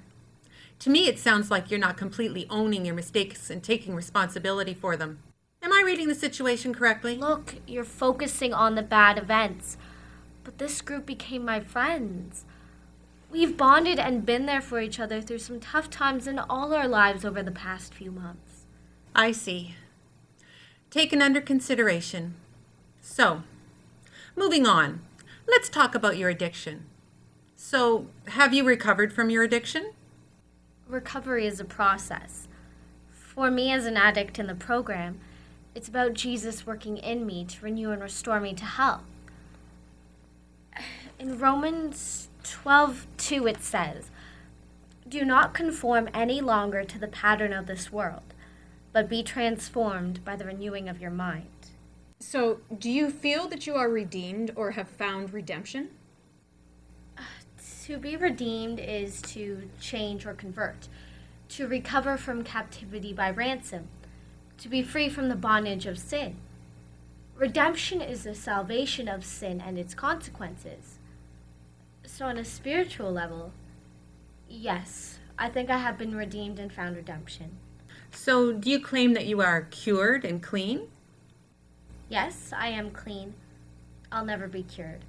To me, it sounds like you're not completely owning your mistakes and taking responsibility for them. Am I reading the situation correctly? Look, you're focusing on the bad events, but this group became my friends. We've bonded and been there for each other through some tough times in all our lives over the past few months. I see. Taken under consideration. So, moving on. Let's talk about your addiction. So, have you recovered from your addiction? Recovery is a process. For me as an addict in the program, it's about Jesus working in me to renew and restore me to health. In Romans 12:2 it says, "Do not conform any longer to the pattern of this world, but be transformed by the renewing of your mind." So, do you feel that you are redeemed or have found redemption? To be redeemed is to change or convert, to recover from captivity by ransom, to be free from the bondage of sin. Redemption is the salvation of sin and its consequences. So on a spiritual level, yes, I think I have been redeemed and found redemption. So, do you claim that you are cured and clean? Yes, I am clean. I'll never be cured.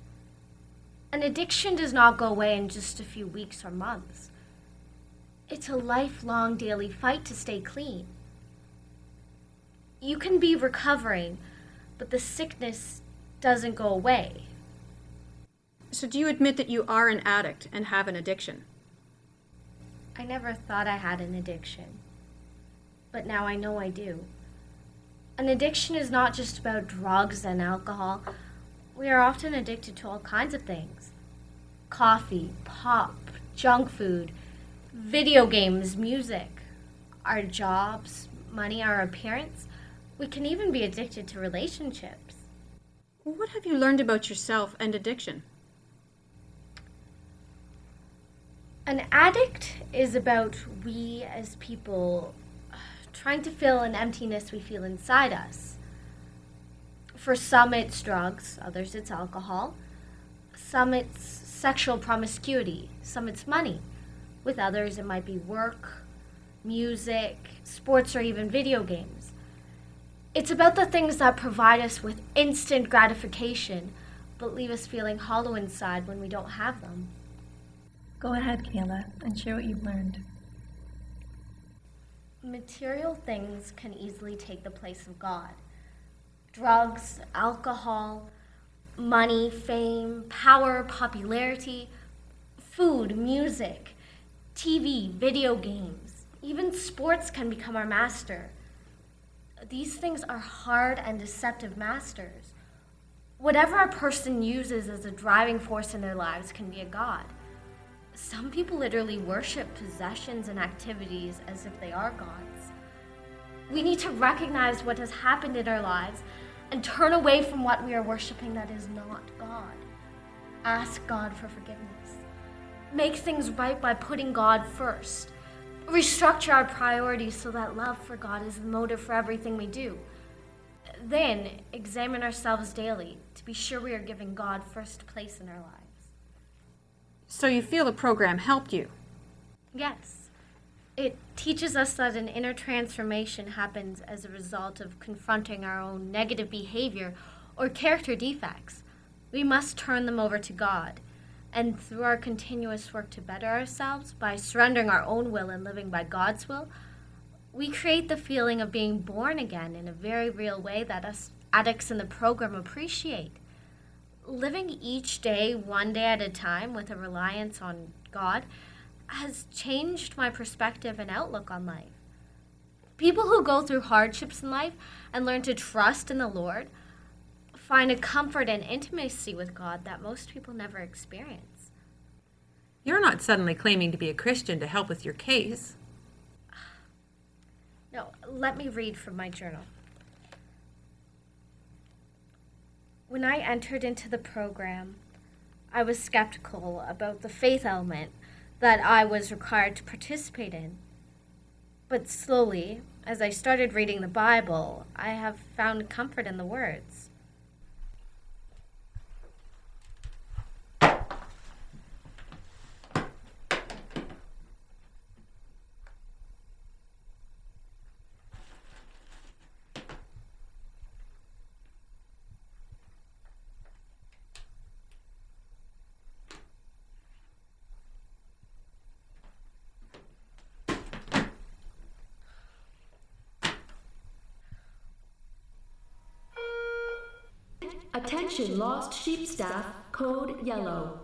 An addiction does not go away in just a few weeks or months. It's a lifelong daily fight to stay clean. You can be recovering, but the sickness doesn't go away. So do you admit that you are an addict and have an addiction? I never thought I had an addiction, but now I know I do. An addiction is not just about drugs and alcohol. We are often addicted to all kinds of things. Coffee, pop, junk food, video games, music, our jobs, money, our appearance. We can even be addicted to relationships. What have you learned about yourself and addiction? An addict is about we as people trying to fill an emptiness we feel inside us. For some it's drugs, others it's alcohol, some it's sexual promiscuity, some it's money. With others it might be work, music, sports, or even video games. It's about the things that provide us with instant gratification, but leave us feeling hollow inside when we don't have them. Go ahead, Kayla, and share what you've learned. Material things can easily take the place of God. Drugs, alcohol, money, fame, power, popularity, food, music, TV, video games, even sports can become our master. These things are hard and deceptive masters. Whatever a person uses as a driving force in their lives can be a god. Some people literally worship possessions and activities as if they are gods. We need to recognize what has happened in our lives and turn away from what we are worshiping that is not God. Ask God for forgiveness. Make things right by putting God first. Restructure our priorities so that love for God is the motive for everything we do. Then examine ourselves daily to be sure we are giving God first place in our lives. So you feel the program helped you? Yes. It teaches us that an inner transformation happens as a result of confronting our own negative behavior or character defects. We must turn them over to God. And through our continuous work to better ourselves by surrendering our own will and living by God's will, we create the feeling of being born again in a very real way that us addicts in the program appreciate. Living each day, one day at a time, with a reliance on God has changed my perspective and outlook on life. People who go through hardships in life and learn to trust in the Lord find a comfort and intimacy with God that most people never experience. You're not suddenly claiming to be a Christian to help with your case. No, let me read from my journal. When I entered into the program, I was skeptical about the faith element that I was required to participate in. But slowly, as I started reading the Bible, I have found comfort in the words. Attention lost sheep staff, code yellow.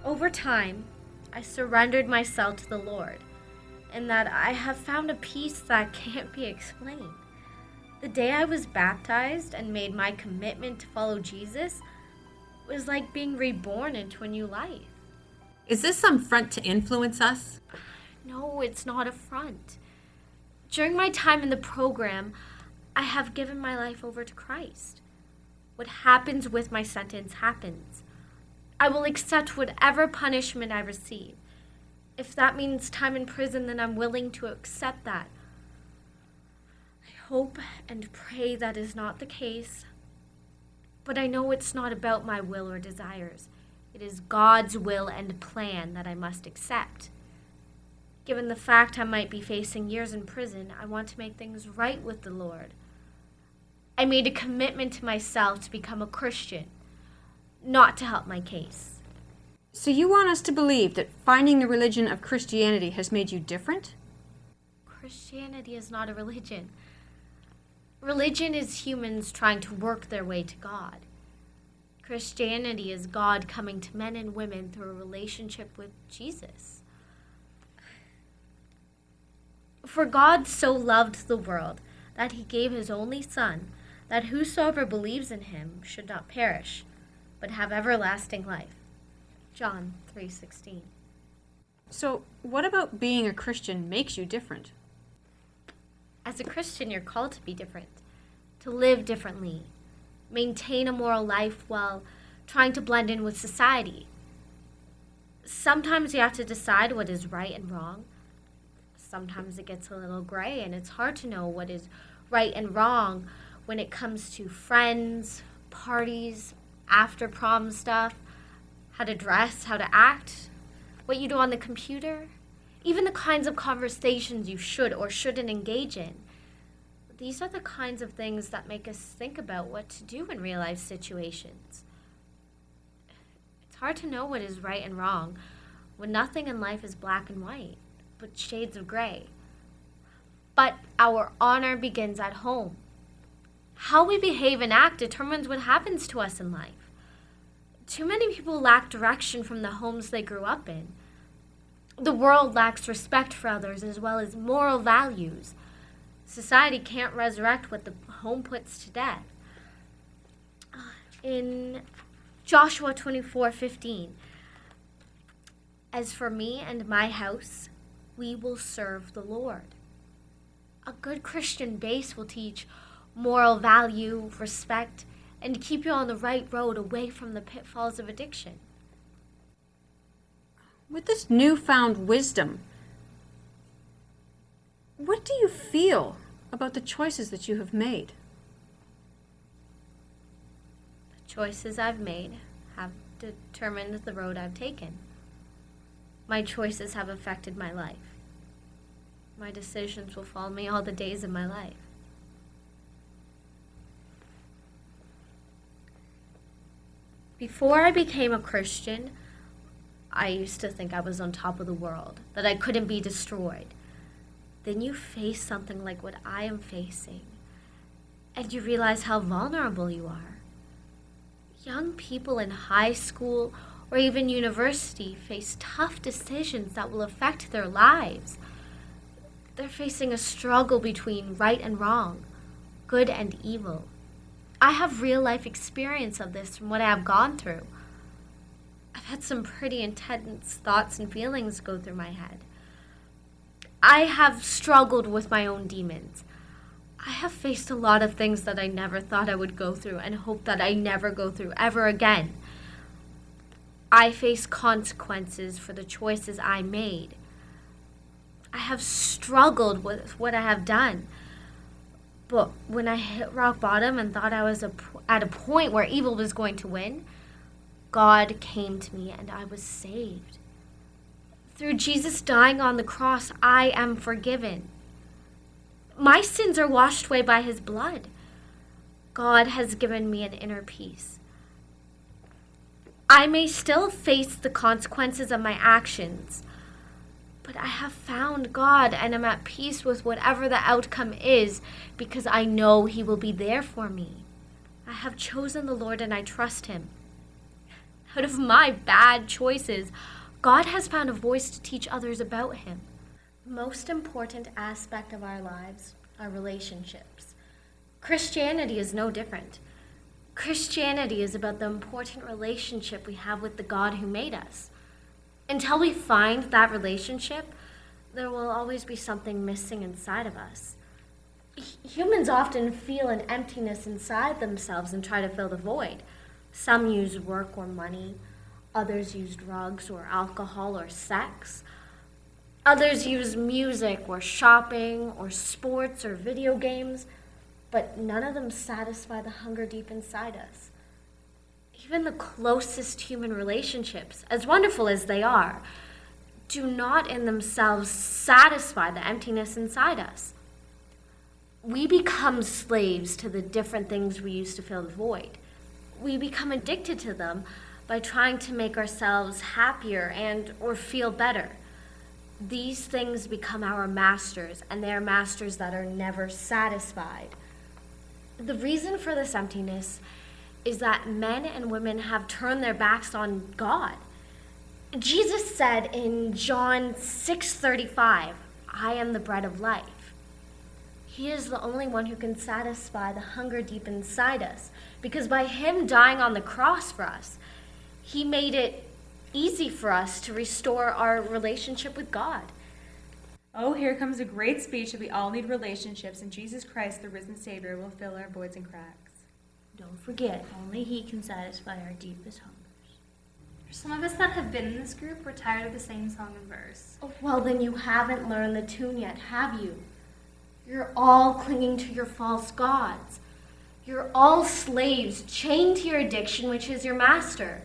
Over time, I surrendered myself to the Lord, and that I have found a peace that can't be explained. The day I was baptized and made my commitment to follow Jesus was like being reborn into a new life. Is this some front to influence us? No, it's not a front. During my time in the program, I have given my life over to Christ. What happens with my sentence happens. I will accept whatever punishment I receive. If that means time in prison, then I'm willing to accept that. I hope and pray that is not the case. But I know it's not about my will or desires. It is God's will and plan that I must accept. Given the fact I might be facing years in prison, I want to make things right with the Lord. I made a commitment to myself to become a Christian, not to help my case. So you want us to believe that finding the religion of Christianity has made you different? Christianity is not a religion. Religion is humans trying to work their way to God. Christianity is God coming to men and women through a relationship with Jesus. For God so loved the world that he gave his only Son, that whosoever believes in him should not perish, but have everlasting life. John 3:16. So what about being a Christian makes you different? As a Christian, you're called to be different, to live differently, maintain a moral life while trying to blend in with society. Sometimes you have to decide what is right and wrong. Sometimes it gets a little gray, and it's hard to know what is right and wrong when it comes to friends, parties, after prom stuff, how to dress, how to act, what you do on the computer, even the kinds of conversations you should or shouldn't engage in. These are the kinds of things that make us think about what to do in real life situations. It's hard to know what is right and wrong when nothing in life is black and white, but shades of gray. But our honor begins at home. How we behave and act determines what happens to us in life. Too many people lack direction from the homes they grew up in. The world lacks respect for others as well as moral values. Society can't resurrect what the home puts to death. In Joshua 24:15, as for me and my house, we will serve the Lord. A good Christian base will teach moral value, respect, and keep you on the right road away from the pitfalls of addiction. With this newfound wisdom, what do you feel about the choices that you have made? The choices I've made have determined the road I've taken. My choices have affected my life. My decisions will follow me all the days of my life. Before I became a Christian, I used to think I was on top of the world, that I couldn't be destroyed. Then you face something like what I am facing, and you realize how vulnerable you are. Young people in high school or even university face tough decisions that will affect their lives. They're facing a struggle between right and wrong, good and evil. I have real life experience of this from what I have gone through. I've had some pretty intense thoughts and feelings go through my head. I have struggled with my own demons. I have faced a lot of things that I never thought I would go through and hope that I never go through ever again. I face consequences for the choices I made. I have struggled with what I have done. But when I hit rock bottom and thought I was at a point where evil was going to win, God came to me and I was saved. Through Jesus dying on the cross, I am forgiven. My sins are washed away by his blood. God has given me an inner peace. I may still face the consequences of my actions, but I have found God and am at peace with whatever the outcome is because I know he will be there for me. I have chosen the Lord and I trust him. Out of my bad choices, God has found a voice to teach others about him. The most important aspect of our lives are relationships. Christianity is no different. Christianity is about the important relationship we have with the God who made us. Until we find that relationship, there will always be something missing inside of us. Humans often feel an emptiness inside themselves and try to fill the void. Some use work or money. Others use drugs or alcohol or sex. Others use music or shopping or sports or video games, but none of them satisfy the hunger deep inside us. Even the closest human relationships, as wonderful as they are, do not in themselves satisfy the emptiness inside us. We become slaves to the different things we use to fill the void. We become addicted to them by trying to make ourselves happier and or feel better. These things become our masters, and they are masters that are never satisfied. The reason for this emptiness is that men and women have turned their backs on God. Jesus said in John 6:35, I am the bread of life. He is the only one who can satisfy the hunger deep inside us, because by him dying on the cross for us, he made it easy for us to restore our relationship with God. Oh, here comes a great speech that we all need relationships, and Jesus Christ, the risen Savior, will fill our voids and cracks. Don't forget, only he can satisfy our deepest hungers. For some of us that have been in this group, we're tired of the same song and verse. Oh, well, then you haven't learned the tune yet, have you? You're all clinging to your false gods. You're all slaves, chained to your addiction, which is your master.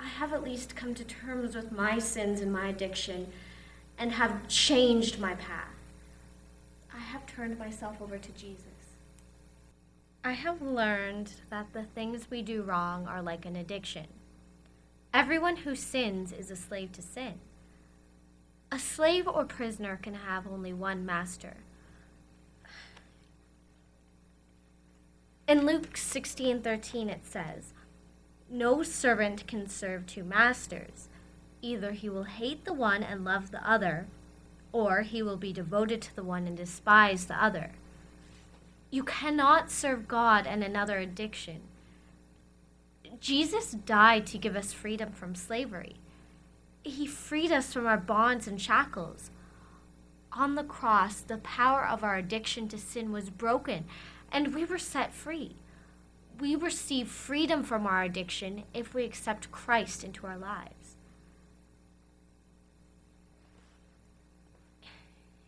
I have at least come to terms with my sins and my addiction and have changed my path. I have turned myself over to Jesus. I have learned that the things we do wrong are like an addiction. Everyone who sins is a slave to sin. A slave or prisoner can have only one master. In Luke 16:13 it says, no servant can serve two masters. Either he will hate the one and love the other, or he will be devoted to the one and despise the other. You cannot serve God and another addiction. Jesus died to give us freedom from slavery. He freed us from our bonds and shackles. On the cross, the power of our addiction to sin was broken, and we were set free. We receive freedom from our addiction if we accept Christ into our lives.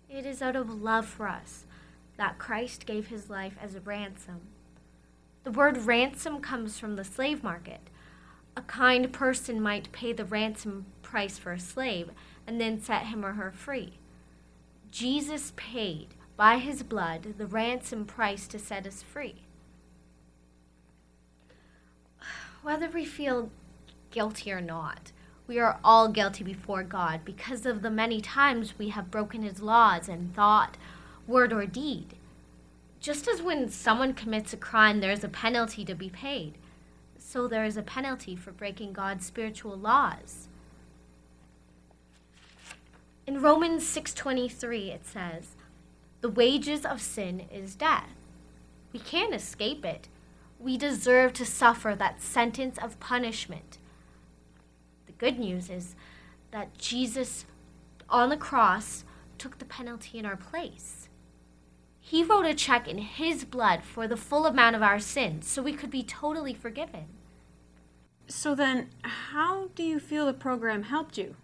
It is out of love for us that Christ gave his life as a ransom. The word ransom comes from the slave market. A kind person might pay the ransom price for a slave and then set him or her free. Jesus paid, by his blood, the ransom price to set us free. Whether we feel guilty or not, we are all guilty before God because of the many times we have broken his laws in thought, word, or deed. Just as when someone commits a crime, there is a penalty to be paid, so there is a penalty for breaking God's spiritual laws. In Romans 6:23 it says, "The wages of sin is death." We can't escape it. We deserve to suffer that sentence of punishment. The good news is that Jesus on the cross took the penalty in our place. He wrote a check in his blood for the full amount of our sins so we could be totally forgiven. So then, how do you feel the program helped you?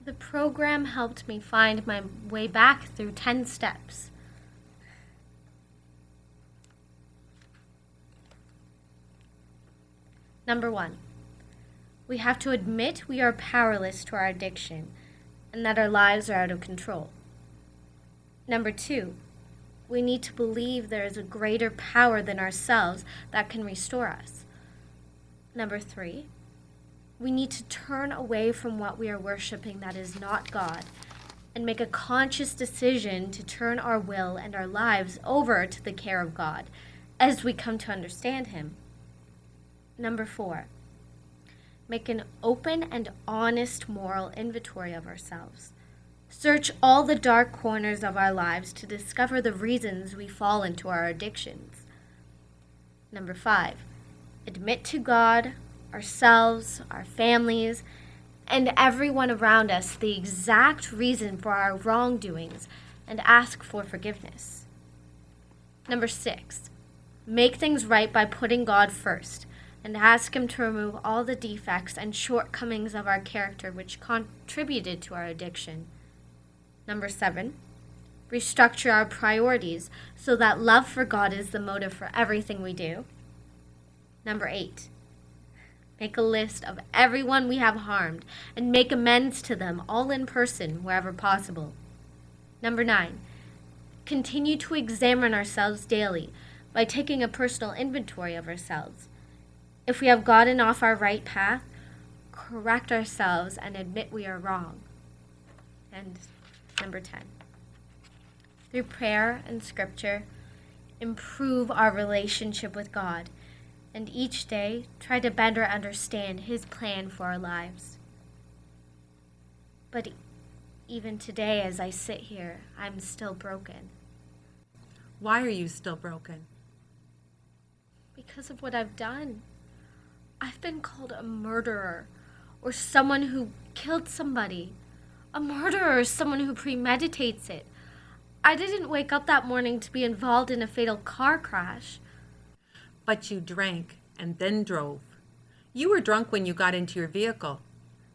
The program helped me find my way back through 10 steps. Number 1, we have to admit we are powerless to our addiction and that our lives are out of control. Number 2, we need to believe there is a greater power than ourselves that can restore us. Number 3, we need to turn away from what we are worshiping that is not God and make a conscious decision to turn our will and our lives over to the care of God as we come to understand him. Number 4, make an open and honest moral inventory of ourselves. Search all the dark corners of our lives to discover the reasons we fall into our addictions. Number 5, admit to God, ourselves, our families, and everyone around us the exact reason for our wrongdoings and ask for forgiveness. Number 6, make things right by putting God first and ask him to remove all the defects and shortcomings of our character which contributed to our addiction. Number 7, restructure our priorities so that love for God is the motive for everything we do. Number 8, make a list of everyone we have harmed and make amends to them all in person wherever possible. Number 9, continue to examine ourselves daily by taking a personal inventory of ourselves. If we have gotten off our right path, correct ourselves and admit we are wrong. And number 10, through prayer and scripture, improve our relationship with God, and each day try to better understand his plan for our lives. But even today, as I sit here, I'm still broken. Why are you still broken? Because of what I've done. I've been called a murderer, or someone who killed somebody. A murderer is someone who premeditates it. I didn't wake up that morning to be involved in a fatal car crash. But you drank and then drove. You were drunk when you got into your vehicle.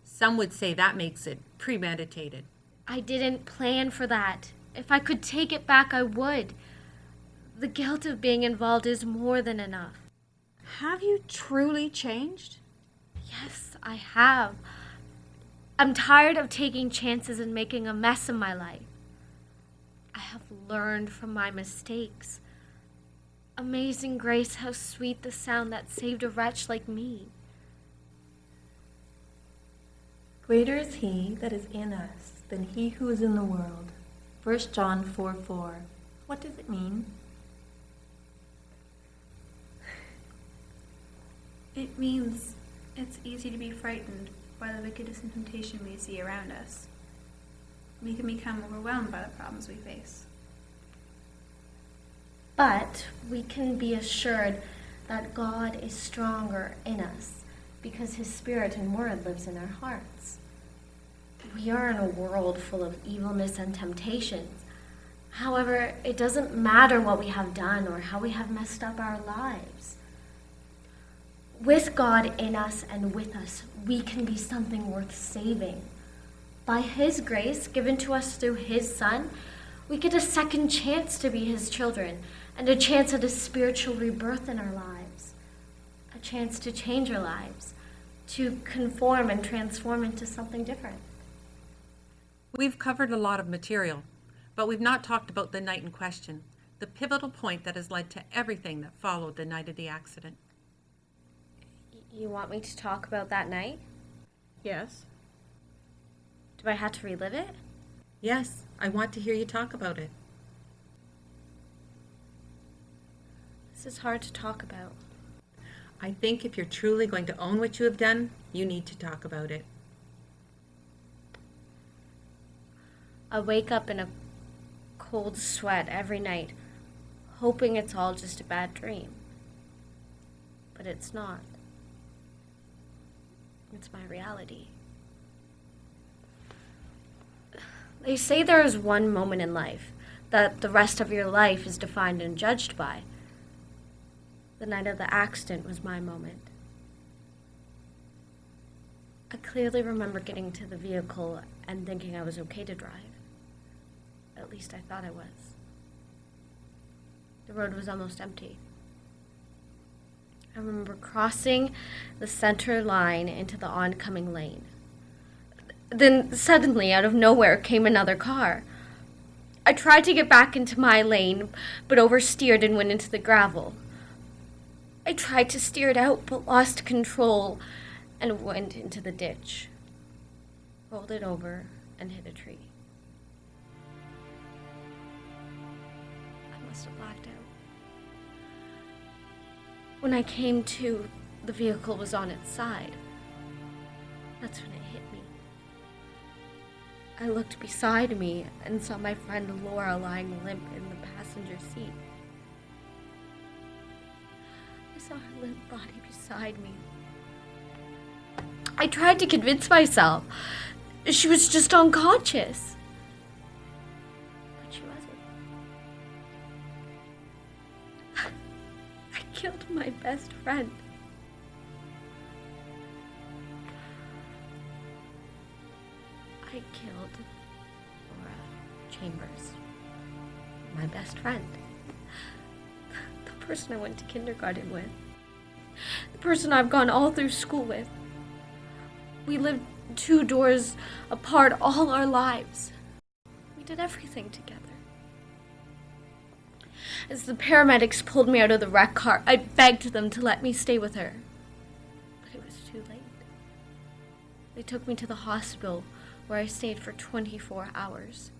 Some would say that makes it premeditated. I didn't plan for that. If I could take it back, I would. The guilt of being involved is more than enough. Have you truly changed? Yes, I have. I'm tired of taking chances and making a mess of my life. I have learned from my mistakes. Amazing grace, how sweet the sound that saved a wretch like me. Greater is he that is in us than he who is in the world. 1 John 4:4. What does it mean? It means it's easy to be frightened by the wickedness and temptation we see around us. We can become overwhelmed by the problems we face. But we can be assured that God is stronger in us because his Spirit and Word lives in our hearts. We are in a world full of evilness and temptations. However, it doesn't matter what we have done or how we have messed up our lives. With God in us and with us, we can be something worth saving. By His grace, given to us through His Son, we get a second chance to be His children and a chance at a spiritual rebirth in our lives, a chance to change our lives, to conform and transform into something different. We've covered a lot of material, but we've not talked about the night in question, the pivotal point that has led to everything that followed the night of the accident. You want me to talk about that night? Yes. Do I have to relive it? Yes, I want to hear you talk about it. This is hard to talk about. I think if you're truly going to own what you have done, you need to talk about it. I wake up in a cold sweat every night, hoping it's all just a bad dream. But it's not. It's my reality. They say there is one moment in life that the rest of your life is defined and judged by. The night of the accident was my moment. I clearly remember getting to the vehicle and thinking I was okay to drive. At least I thought I was. The road was almost empty. I remember crossing the center line into the oncoming lane. Then suddenly, out of nowhere, came another car. I tried to get back into my lane, but oversteered and went into the gravel. I tried to steer it out, but lost control and went into the ditch. Rolled it over and hit a tree. I must have blacked out. When I came to, the vehicle was on its side. That's when it hit me. I looked beside me and saw my friend Laura lying limp in the passenger seat. I saw her limp body beside me. I tried to convince myself she was just unconscious. But she wasn't. I killed my best friend. I killed Laura Chambers, my best friend. The person I went to kindergarten with. The person I've gone all through school with. We lived 2 doors apart all our lives. We did everything together. As the paramedics pulled me out of the wrecked car, I begged them to let me stay with her. But it was too late. They took me to the hospital, where I stayed for 24 hours.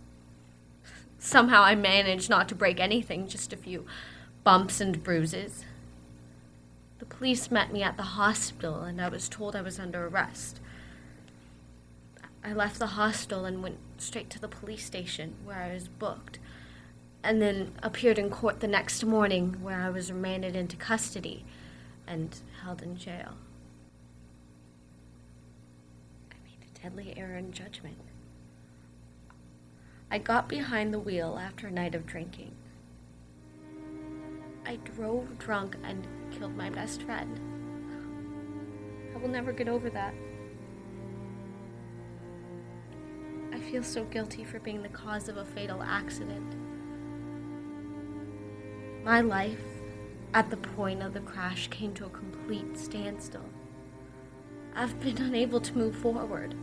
Somehow I managed not to break anything, just a few bumps and bruises. The police met me at the hospital, and I was told I was under arrest. I left the hospital and went straight to the police station, where I was booked, and then appeared in court the next morning, where I was remanded into custody and held in jail. Deadly error in judgment. I got behind the wheel after a night of drinking. I drove drunk and killed my best friend. I will never get over that. I feel so guilty for being the cause of a fatal accident. My life, at the point of the crash, came to a complete standstill. I've been unable to move forward.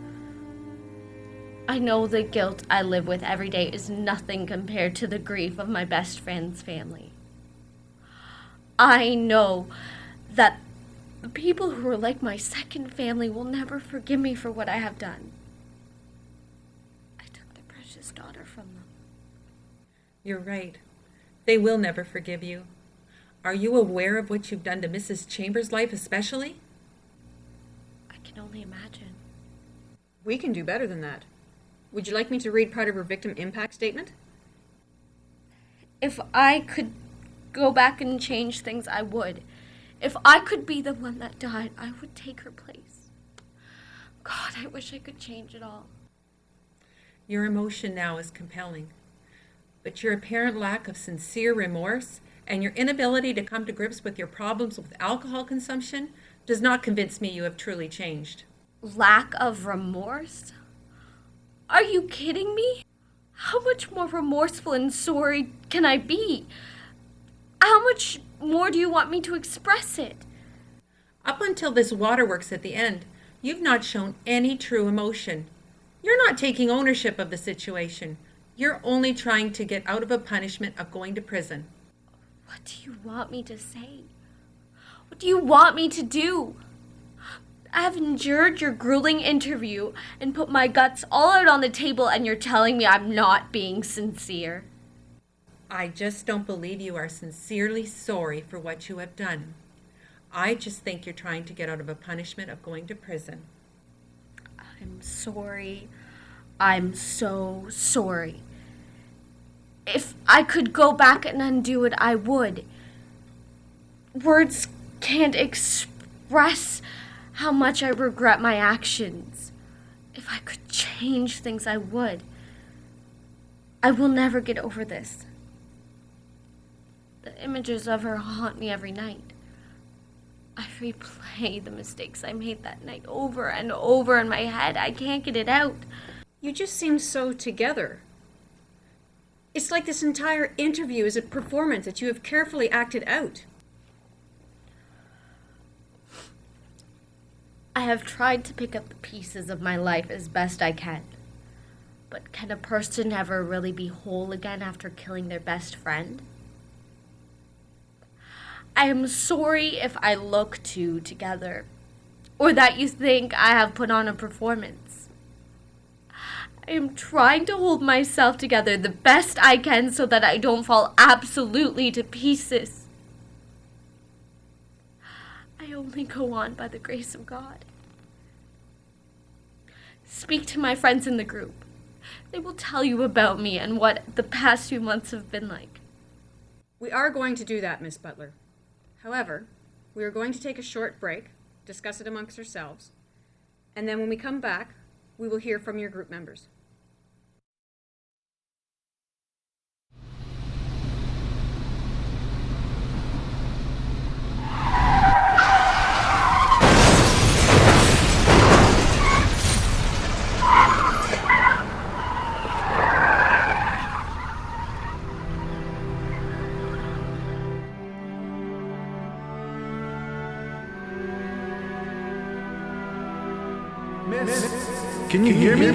I know the guilt I live with every day is nothing compared to the grief of my best friend's family. I know that the people who are like my second family will never forgive me for what I have done. I took their precious daughter from them. You're right. They will never forgive you. Are you aware of what you've done to Mrs. Chambers' life especially? I can only imagine. We can do better than that. Would you like me to read part of her victim impact statement? If I could go back and change things, I would. If I could be the one that died, I would take her place. God, I wish I could change it all. Your emotion now is compelling. But your apparent lack of sincere remorse and your inability to come to grips with your problems with alcohol consumption does not convince me you have truly changed. Lack of remorse? Are you kidding me? How much more remorseful and sorry can I be? How much more do you want me to express it? Up until this waterworks at the end, you've not shown any true emotion. You're not taking ownership of the situation. You're only trying to get out of a punishment of going to prison. What do you want me to say? What do you want me to do? I have endured your grueling interview and put my guts all out on the table, and you're telling me I'm not being sincere. I just don't believe you are sincerely sorry for what you have done. I just think you're trying to get out of a punishment of going to prison. I'm sorry. I'm so sorry. If I could go back and undo it, I would. Words can't express how much I regret my actions. If I could change things, I would. I will never get over this. The images of her haunt me every night. I replay the mistakes I made that night over and over in my head. I can't get it out. You just seem so together. It's like this entire interview is a performance that you have carefully acted out. I have tried to pick up the pieces of my life as best I can. But can a person ever really be whole again after killing their best friend? I am sorry if I look too together, or that you think I have put on a performance. I am trying to hold myself together the best I can so that I don't fall absolutely to pieces. I only go on by the grace of God. Speak to my friends in the group. They will tell you about me and what the past few months have been like. We are going to do that, Miss Butler. However, we are going to take a short break, discuss it amongst ourselves, and then when we come back, we will hear from your group members. Can you hear me?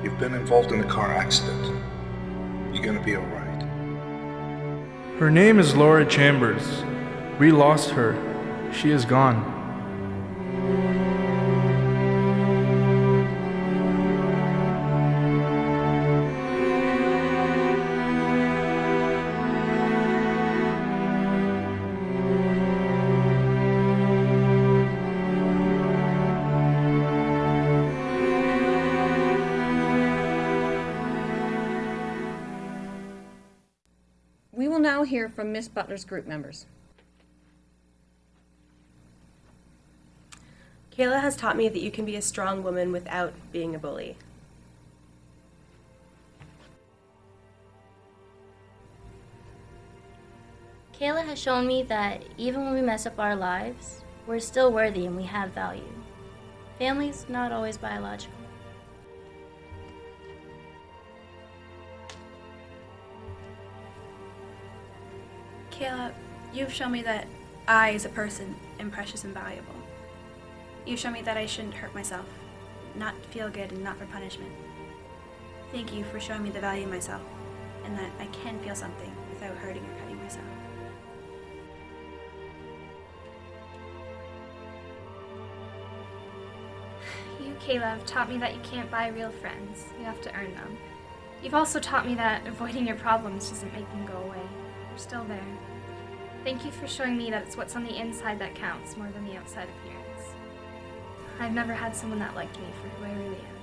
You've been involved in a car accident. You're gonna be alright. Her name is Laura Chambers. We lost her. She is gone. We will now hear from Miss Butler's group members. Kayla has taught me that you can be a strong woman without being a bully. Kayla has shown me that even when we mess up our lives, we're still worthy and we have value. Family's not always biological. Kayla, you've shown me that I, as a person, am precious and valuable. You've shown me that I shouldn't hurt myself, not feel good, and not for punishment. Thank you for showing me the value of myself, and that I can feel something without hurting or cutting myself. You, Kayla, have taught me that you can't buy real friends. You have to earn them. You've also taught me that avoiding your problems doesn't make them go away. They're still there. Thank you for showing me that it's what's on the inside that counts more than the outside appearance. I've never had someone that liked me for who I really am.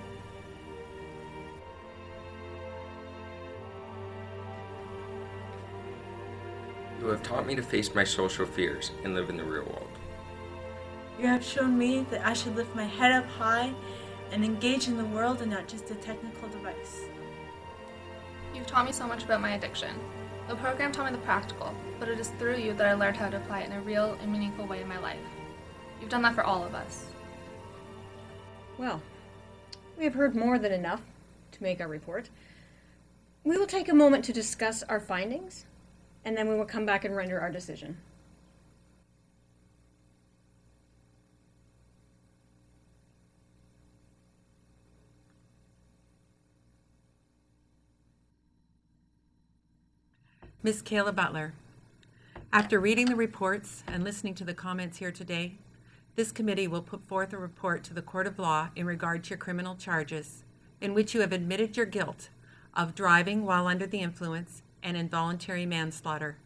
You have taught me to face my social fears and live in the real world. You have shown me that I should lift my head up high and engage in the world and not just a technical device. You've taught me so much about my addiction. The program taught me the practical, but it is through you that I learned how to apply it in a real and meaningful way in my life. You've done that for all of us. Well, we have heard more than enough to make our report. We will take a moment to discuss our findings, and then we will come back and render our decision. Ms. Kayla Butler, after reading the reports and listening to the comments here today, this committee will put forth a report to the Court of Law in regard to your criminal charges, in which you have admitted your guilt of driving while under the influence and involuntary manslaughter.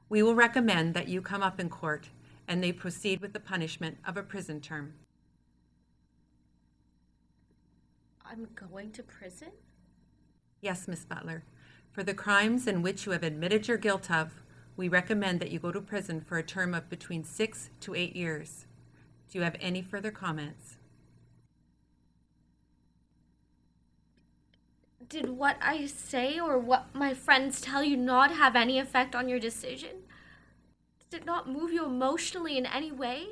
We will recommend that you come up in court and they proceed with the punishment of a prison term. I'm going to prison? Yes, Ms. Butler. For the crimes in which you have admitted your guilt of, we recommend that you go to prison for a term of between 6 to 8 years. Do you have any further comments? Did what I say or what my friends tell you not have any effect on your decision? Did it not move you emotionally in any way?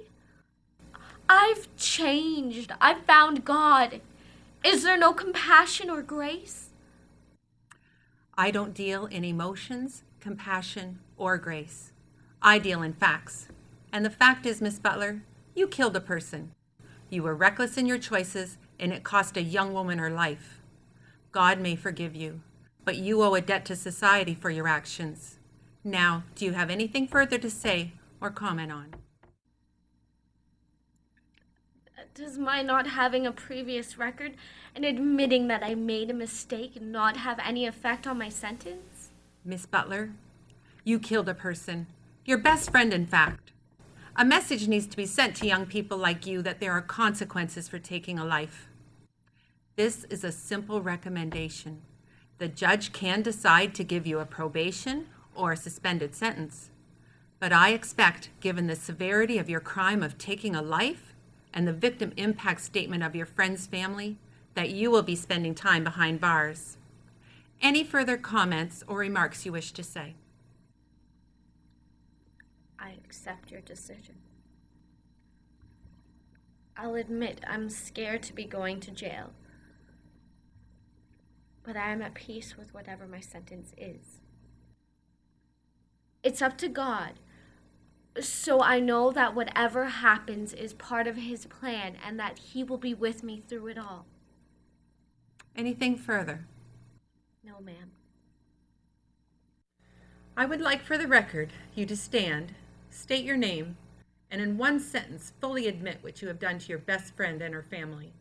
I've changed. I've found God. Is there no compassion or grace? I don't deal in emotions, compassion, or grace. I deal in facts. And the fact is, Miss Butler, you killed a person. You were reckless in your choices, and it cost a young woman her life. God may forgive you, but you owe a debt to society for your actions. Now, do you have anything further to say or comment on? Does my not having a previous record and admitting that I made a mistake not have any effect on my sentence? Miss Butler, you killed a person. Your best friend, in fact. A message needs to be sent to young people like you that there are consequences for taking a life. This is a simple recommendation. The judge can decide to give you a probation or a suspended sentence. But I expect, given the severity of your crime of taking a life and the victim impact statement of your friend's family, that you will be spending time behind bars. Any further comments or remarks you wish to say? I accept your decision. I'll admit I'm scared to be going to jail, but I am at peace with whatever my sentence is. It's up to God, so I know that whatever happens is part of His plan and that He will be with me through it all. Anything further? No, ma'am. I would like for the record you to stand, state your name, and in one sentence fully admit what you have done to your best friend and her family.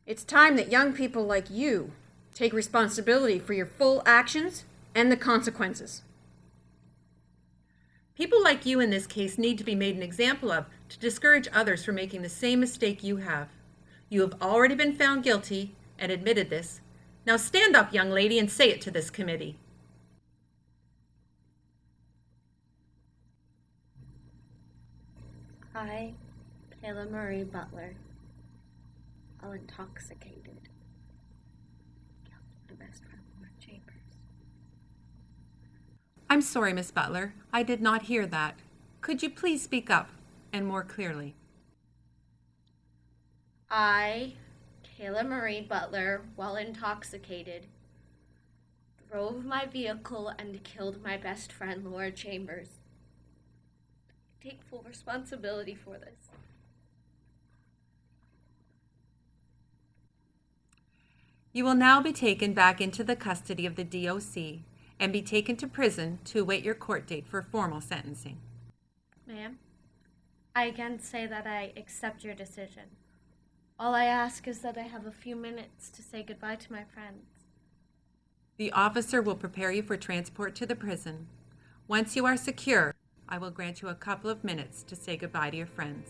It's time that young people like you take responsibility for your full actions and the consequences. People like you in this case need to be made an example of to discourage others from making the same mistake you have. You have already been found guilty and admitted this. Now stand up, young lady, and say it to this committee. I, Kayla Marie Butler, all intoxicated, killed my best friend, Laura Chambers. I'm sorry, Miss Butler. I did not hear that. Could you please speak up and more clearly? I, Kayla Marie Butler, while intoxicated, drove my vehicle and killed my best friend, Laura Chambers. I take full responsibility for this. You will now be taken back into the custody of the DOC and be taken to prison to await your court date for formal sentencing. Ma'am, I again say that I accept your decision. All I ask is that I have a few minutes to say goodbye to my friends. The officer will prepare you for transport to the prison. Once you are secure, I will grant you a couple of minutes to say goodbye to your friends.